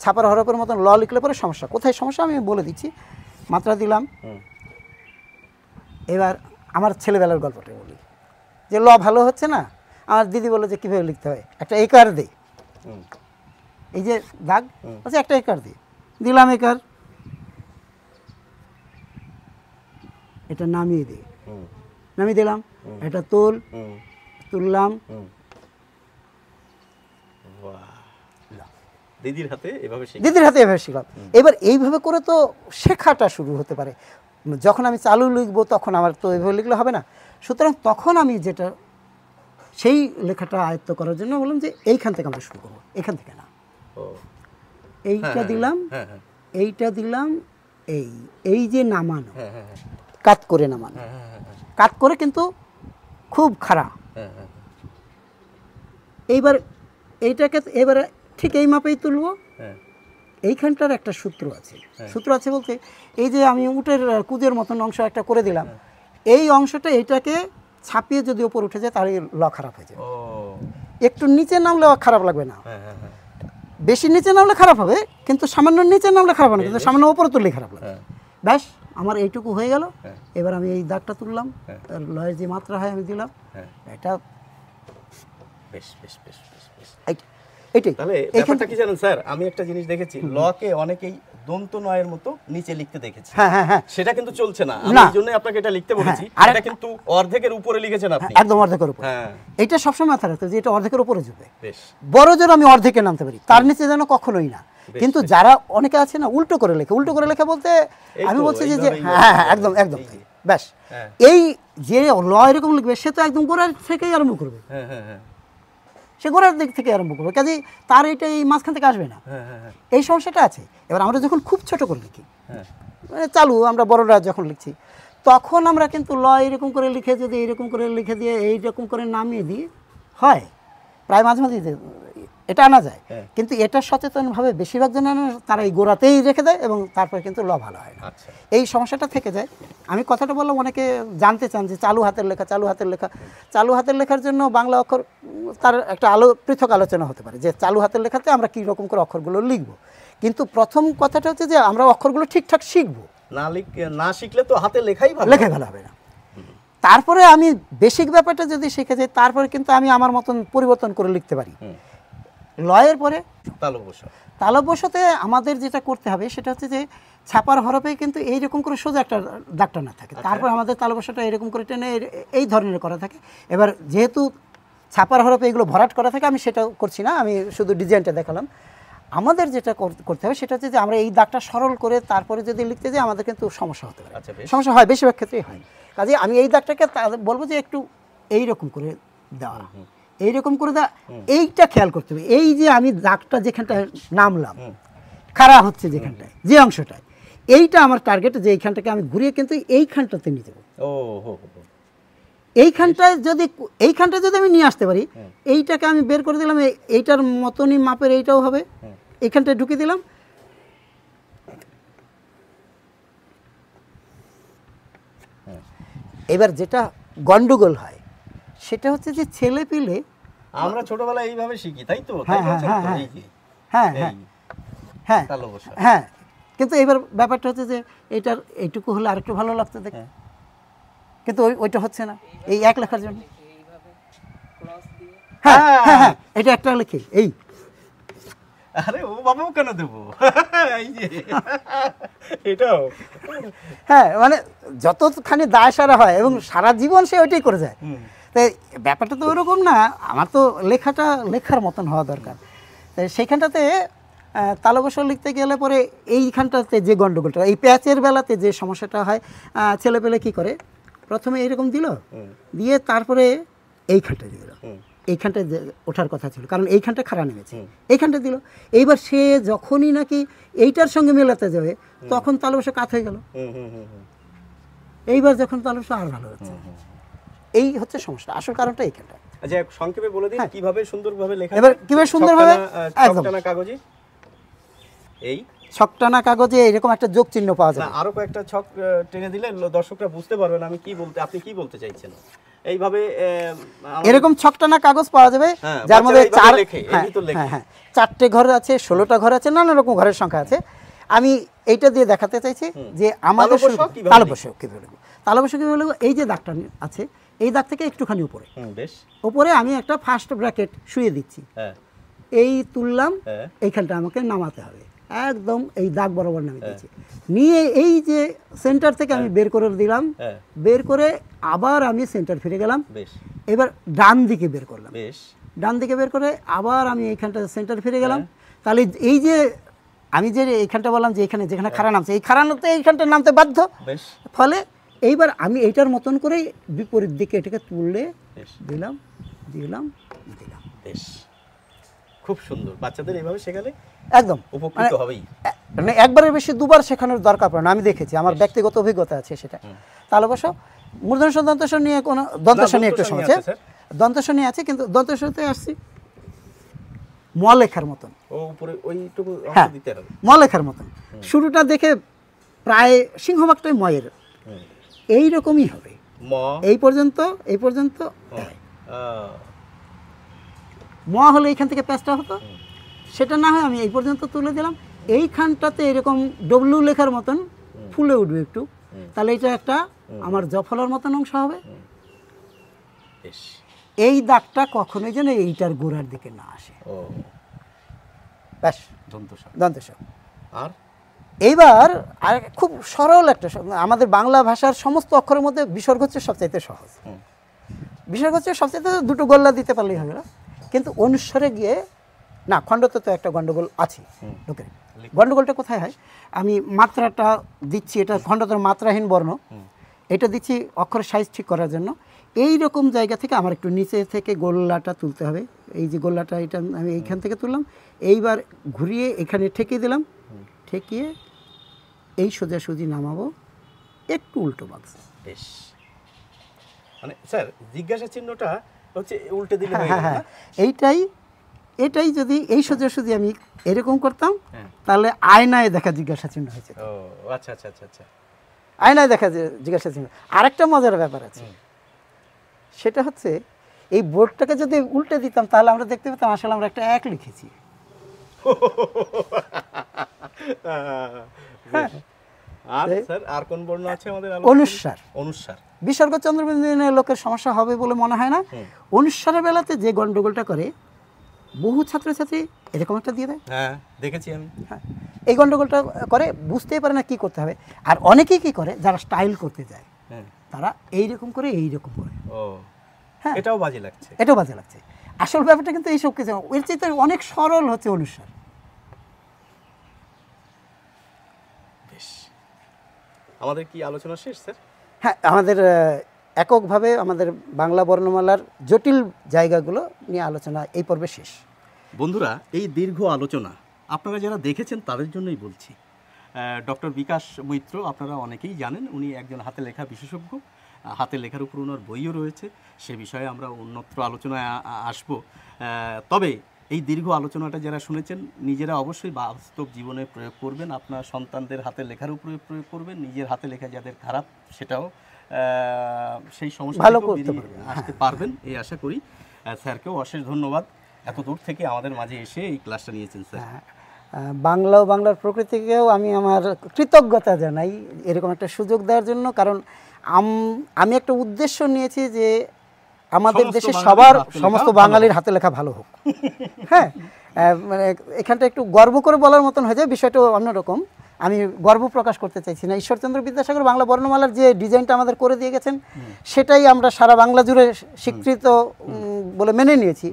ছাপার হরফের মতন ল লিখলে পরে সমস্যা। কোথায় সমস্যা আমি বলে দিচ্ছি। মাত্রা দিলাম। এবার আমার ছেলেবেলার গল্পটা বলি, যে ল ভালো হচ্ছে না, আমার দিদি বলে যে কীভাবে লিখতে হয়, একটা একার দে, এই যে দাগ আছে একটা একার দে, দিলাম একার, এটা নামিয়ে দিই, নামিয়ে দিলাম, এটা তুললাম, দিদির হাতে এভাবে শিখলাম। এবার এইভাবে করে তো শেখাটা শুরু হতে পারে। যখন আমি চালু লিখবো তখন আমার তো এইভাবে লিখলে হবে না। সুতরাং তখন আমি যেটা সেই লেখাটা আয়ত্ত করার জন্য বললাম যে এইখান থেকে আমরা শুরু করবো, এখান থেকে না। এইটা দিলাম, এইটা দিলাম, এই যে নামানো, কাত করে নামানো, কাত করে কিন্তু খুব খারাপ। এইবার এইটাকে এবারে ঠিক এই মাপেই তুলবো। এইখানটার একটা সূত্র আছে, সূত্র আছে বলতে এই যে আমি উটের কুজের মতন অংশ একটা করে দিলাম, এই অংশটা এইটাকে ছাপিয়ে যদি ওপর উঠে যায় তাহলে ল খারাপ হয়ে যায়। একটু নিচে নামলে খারাপ লাগবে না, বেশি নিচে নামলে খারাপ হবে, কিন্তু সামান্য নিচে নামলে খারাপ হবে না, কিন্তু সামান্য ওপরে তুললে খারাপ লাগবে। ব্যাস আমার এইটুকু হয়ে গেল। এবার আমি এই দাগটা তুললাম, লয়ের যে মাত্রা হয় আমি দিলাম, এটা বেশ বেশ বেশ বেশ বেশ। এইটাই। তাহলে ব্যাপারটা কি জানেন স্যার, আমি একটা জিনিস দেখেছি, লকে অনেকেই দন্ত নয়ের মতো নিচে লিখতে দেখেছি। হ্যাঁ, সেটা কিন্তু চলছে না, আমি এই জন্য আপনাকে এটা লিখতে বলেছি। এটা কিন্তু অর্ধেকের উপরে লিখেছেন আপনি। একদম অর্ধেকের উপরে। এটা সবসময় মাথায় রাখতে হবে যে এটা অর্ধেকের উপরে যাবে। বেশ। বড় জোর আমি অর্ধেকে নামতে পারি, তার নিচে যেন কখনোই না। কিন্তু যারা অনেকে আছে না উল্টো করে লেখে, উল্টো করে লেখা বলতে আমি বলছি যে হ্যাঁ একদম একদম ব্যাস। এই যে ল এরকম লিখবে সে তো একদম গোড়ার থেকেই আরম্ভ করবে, সে গোড়ার দিক থেকে আরম্ভ করবে, কাজে তার এটা এই মাঝখান থেকে আসবে না, এই সমস্যাটা আছে। এবার আমরা যখন খুব ছোট করে লিখি, মানে চালু আমরা বড়রা যখন লিখছি, তখন আমরা কিন্তু ল এরকম করে লিখে যদি এইরকম করে লিখে দিয়ে এইরকম করে নামিয়ে দিই হয়, প্রায় মাঝে মাঝে এটা আনা যায়। কিন্তু এটা সচেতনভাবে বেশিরভাগ জন তারা এই গোড়াতেই রেখে দেয় এবং তারপরে কিন্তু ল ভালো হয় না, এই সমস্যাটা থেকে যায়। আমি কথাটা বললাম, অনেকে জানতে চান যে চালু হাতের লেখা, চালু হাতের লেখা। চালু হাতের লেখার জন্য বাংলা অক্ষর তার একটা পৃথক আলোচনা হতে পারে যে চালু হাতের লেখাতে আমরা কী রকম করে অক্ষরগুলো লিখব। কিন্তু প্রথম কথাটা হচ্ছে যে আমরা অক্ষরগুলো ঠিকঠাক শিখবো, না শিখলে তো হাতে লেখাই ভালো হবে না। তারপরে আমি বেসিক ব্যাপারটা যদি শিখে যাই, তারপরে কিন্তু আমি আমার মতন পরিবর্তন করে লিখতে পারি। লয়ের পরে তালব্যতে আমাদের যেটা করতে হবে সেটা হচ্ছে যে ছাপার হরফে কিন্তু এইরকম করে সোজা একটা দাগটা না থাকে, তারপর আমাদের তালব্যটা এরকম করে টেনে এই ধরনের করা থাকে। এবার যেহেতু ছাপার হরফে এগুলো ভরাট করা থাকে, আমি সেটা করছি না, আমি শুধু ডিজাইনটা দেখালাম। আমাদের যেটা করতে হবে সেটা হচ্ছে যে আমরা এই দাগটা সরল করে তারপরে যদি লিখতে যাই আমাদের কিন্তু সমস্যা হতে পারে, সমস্যা হয়, বেশিরভাগ ক্ষেত্রেই হয়। কাজে আমি এই দাগটাকে বলবো যে একটু এইরকম করে দেওয়া, এইরকম করে দেওয়া, এইটা খেয়াল করতে হবে। এই যে আমি দাগটা যেখানটায় নামলাম, খাড়া হচ্ছে যেখানটায়, যে অংশটায়, এইটা আমার টার্গেট, যে এইখানটাকে আমি ঘুরিয়ে কিন্তু এইখানটাতে নিয়ে যাবো। এইখানটায় যদি আমি নিয়ে আসতে পারি, এইটাকে আমি বের করে দিলাম, এইটার মতনই মাপের এইটাও হবে, এইখানটায় ঢুকে দিলাম। এবার যেটা গন্ডগোল হয় সেটা হচ্ছে যে ছেলে পিলে আমরা ছোটবেলায় এইভাবে শিখি, তাই তো? হ্যাঁ হ্যাঁ হ্যাঁ তালবসা। হ্যাঁ, কিন্তু এবার ব্যাপারটা হচ্ছে যে এটার এইটুকু হলে আরেকটু ভালো লাগতো দেখতে, কিন্তু ওইটা হচ্ছে না এই এক লেখার জন্য। হ্যাঁ হ্যাঁ হ্যাঁ, এটা একটা লেখে এই, আরে ও বাবাও কেন দেবো, এই যে এটাও। হ্যাঁ মানে যতখানি দায় সারা হয় এবং সারা জীবন সে ওইটাই করে যায়। তাই ব্যাপারটা তো ওরকম না, আমার তো লেখাটা লেখার মতন হওয়া দরকার। তাই সেইখানটাতে তালবসা লিখতে গেলে পরে এইখানটাতে যে গণ্ডগোলটা, এই প্যাচের বেলাতে যে সমস্যাটা হয়, ছেলেপেলে কি করে প্রথমে এইরকম দিল, দিয়ে তারপরে এইখানটা দিল, এইখানটা ওঠার কথা ছিল কারণ এইখানটা খাড়া নেমেছে, এইখানটা দিল। এইবার সে যখনই নাকি এইটার সঙ্গে মেলাতে যাবে তখন তালবসা কাত হয়ে গেল। এইবার যখন তালবসা আর ভালো হচ্ছে, এই হচ্ছে সমস্যা, আসল কারণটা এইখানটা। আচ্ছা সংক্ষেপে বলে দিন কিভাবে সুন্দরভাবে লেখা। এবার কিভাবে সুন্দরভাবে, একদম ছকটানা কাগজে এই ছকটানা কাগজে এরকম একটা যোগ চিহ্ন পাওয়া যায়। আরো কয়েকটা ছক টেনে দিলে দর্শকরা বুঝতে পারবেন আমি কি বলতে, আপনি কি বলতে চাইছেন। এইভাবে এরকম ছকটানা কাগজ পাওয়া যাবে যার মধ্যে চারটে ঘর আছে, 16টা ঘর আছে, নানা রকম ঘরের সংখ্যা আছে। আমি এইটা দিয়ে দেখাতে চাইছি যে আমাদের তালবসা কিভাবে লিখব। তালবসা কিভাবে লিখব, এই যে দাগটা আছে এই দাগ থেকে একটুখানি উপরে, বেশ উপরে আমি একটা ফার্স্ট ব্র্যাকেট শুয়ে দিচ্ছি, এই তুললাম, এইখানটা আমাকে নামাতে হবে, একদম এই দাগ বরাবর নামিয়ে দিচ্ছি, নিয়ে এই যে সেন্টার থেকে আমি বের করে দিলাম, বের করে আবার আমি সেন্টার ফিরে গেলাম, এবার ডান দিকে বের করলাম, ডান দিকে বের করে আবার আমি এইখানটা সেন্টার ফিরে গেলাম। তাহলে এই যে আমি যে এইখানটা বললাম যে এখানে যেখানে খাড়া নামছে এই খাড়ানোতে এইখানটা নামতে বাধ্য, ফলে এইবার আমি এইটার মতন করেই বিপরীত দিকে এটাকে তুললে দিলাম দিলাম দিলাম। বেশ, খুব সুন্দর, বাচ্চাদের এইভাবে শেখালে একদম উপকৃত হবেই। মানে একবারের বেশি দুবার শেখানোর দরকার পড়ে না, আমি দেখেছি, আমার ব্যক্তিগত অভিজ্ঞতা আছে সেটা। তালবসা মূর্ধন্য ষ দন্তস নিয়ে কোনো দন্তস নিয়ে একটু সমস্যা, দন্তস নিয়ে আছে, কিন্তু দন্তসতে আসছি ম লেখার মতন, উপরে ওইটুকু হ্যাঁ দিতে হবে, ম লেখার মতন। শুরুটা দেখে প্রায় সিংহভাগটাই ময়ের এইরকমই হবে, এই পর্যন্ত ম হলে এইখান থেকে প্যাচটা হতো, সেটা না হয় আমি এই পর্যন্ত তুলে দিলাম, এইখানটাতে এরকম ডব্লিউ লেখার মতন ফুলে উঠবে একটু, তাহলে এটা একটা আমার জফলার মতন অংশ হবে। এই দাগটা কখনোই যেন এইটার গোড়ার দিকে না আসে, ব্যাস দন্তস। আর এইবার আর খুব সরল একটা, আমাদের বাংলা ভাষার সমস্ত অক্ষরের মধ্যে বিসর্গ হচ্ছে সবচাইতে সহজ, বিসর্গ হচ্ছে সবচাইতে, দুটো গোল্লা দিতে পারলেই হবে না, কিন্তু অনুস্বরে গিয়ে না, খণ্ডতে তো একটা গণ্ডগোল আছে লোকের। গণ্ডগোলটা কোথায় হয়, আমি মাত্রাটা দিচ্ছি, এটা খণ্ডতের মাত্রাহীন বর্ণ, এটা দিচ্ছি অক্ষরের সাইজ ঠিক করার জন্য, এই রকম জায়গা থেকে আমার একটু নিচে থেকে গোল্লাটা তুলতে হবে, এই যে গোল্লাটা এটা আমি এইখান থেকে তুললাম, এইবার ঘুরিয়ে এখানে ঠেকিয়ে দিলাম, ঠেকিয়ে এই সোজাসুজি নামাবো, একটু উল্টো বাক্স। বেশ, মানে স্যার জিজ্ঞাসা চিহ্নটা হচ্ছে উল্টে দিলে হয়ে গেল, হ্যাঁ এটাই যদি এই সোজাসুজি আমি এরকম করতাম তাহলে আয়নায় দেখা জিজ্ঞাসা চিহ্ন হয়েছে। ও আচ্ছা আচ্ছা আচ্ছা আচ্ছা, আয়নায় দেখা জিজ্ঞাসা চিহ্ন। আরেকটা মজার ব্যাপার আছে, সেটা হচ্ছে এই বোর্ডটাকে যদি উল্টে দিতাম তাহলে আমরা দেখতে পেতাম আসলে আমরা একটা এক লিখেছি। আর স্যার আর কোন বর্ণ আছে আমাদের? অনুস্বার। অনুস্বার, বিসর্গ চন্দ্রবিন্দুর লোকের সমস্যা হবে বলে মনে হয় না। অনুস্বারের বেলাতে যে গন্ডগোলটা করে বহু ছাত্রছাত্রী এরকম একটা দিয়ে দেয়, হ্যাঁ দেখেছি আমি, হ্যাঁ এই গন্ডগোলটা করে বুঝতেই পারে না কি করতে হবে। আর অনেকেই কি করে যারা স্টাইল করতে যায় তারা এইরকম করে এইরকম করে, ও হ্যাঁ এটাও বাজে লাগছে, এটাও বাজে লাগছে। আসল ব্যাপারটা কিন্তু এইসব কিছু, এর চাইতে অনেক সরল হচ্ছে অনুস্বার। বেশ, আমাদের কি আলোচনা শেষ স্যার? হ্যাঁ, আমাদের এককভাবে আমাদের বাংলা বর্ণমালার জটিল জায়গাগুলো নিয়ে আলোচনা এই পর্বে শেষ। বন্ধুরা, এই দীর্ঘ আলোচনা আপনারা যারা দেখেছেন তাদের জন্যই বলছি। ডক্টর বিকাশ মৈত্র আপনারা অনেকেই জানেন, উনি একজন হাতে লেখা বিশেষজ্ঞ, হাতে লেখার উপর ওনার বইও রয়েছে, সে বিষয়ে আমরা অন্যত্র আলোচনায় আসব। তবে এই দীর্ঘ আলোচনাটা যারা শুনেছেন নিজেরা অবশ্যই বাস্তব জীবনে প্রয়োগ করবেন, আপনার সন্তানদের হাতে লেখার উপরে প্রয়োগ করবেন, নিজের হাতে লেখা যাদের খারাপ সেটাও সেই সমস্যা ভালো করতে আসতে পারবেন এই আশা করি। স্যারকেও অশেষ ধন্যবাদ। এত দূর থেকে আমাদের মাঝে এসে এই ক্লাসটা নিয়েছেন স্যার। বাংলা ও বাংলার প্রকৃতিকেও আমি আমার কৃতজ্ঞতা জানাই এরকম একটা সুযোগ দেওয়ার জন্য, কারণ আমি একটা উদ্দেশ্য নিয়েছি যে আমাদের দেশে সমস্ত বাঙালির হাতে লেখা ভালো হোক। হ্যাঁ, মানে এখানটা একটু গর্ব করে বলার মতন হয়ে যায়, বিষয়টা অন্যরকম। আমি গর্ব প্রকাশ করতে চাইছি না। ঈশ্বরচন্দ্র বিদ্যাসাগর বাংলা বর্ণমালার যে ডিজাইনটা আমাদের করে দিয়ে গেছেন সেটাই আমরা সারা বাংলা জুড়ে স্বীকৃত বলে মেনে নিয়েছি।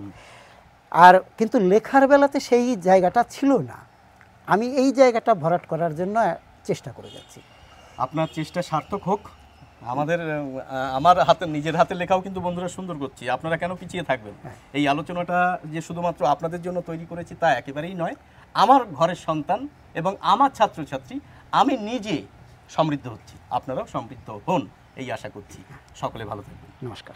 আর কিন্তু লেখার বেলাতে সেই জায়গাটা ছিল না। আমি এই জায়গাটা ভরাট করার জন্য চেষ্টা করে যাচ্ছি। আপনার চেষ্টা সার্থক হোক। আমার নিজের হাতে লেখাও কিন্তু বন্ধুরা সুন্দর করছি, আপনারা কেন পিছিয়ে থাকবেন? এই আলোচনাটা যে শুধুমাত্র আপনাদের জন্য তৈরি করেছি তা একেবারেই নয়। আমার ঘরের সন্তান এবং আমার ছাত্রছাত্রী, আমি নিজে সমৃদ্ধ হচ্ছি, আপনারাও সমৃদ্ধ হন এই আশা করছি। সকলে ভালো থাকবেন। নমস্কার।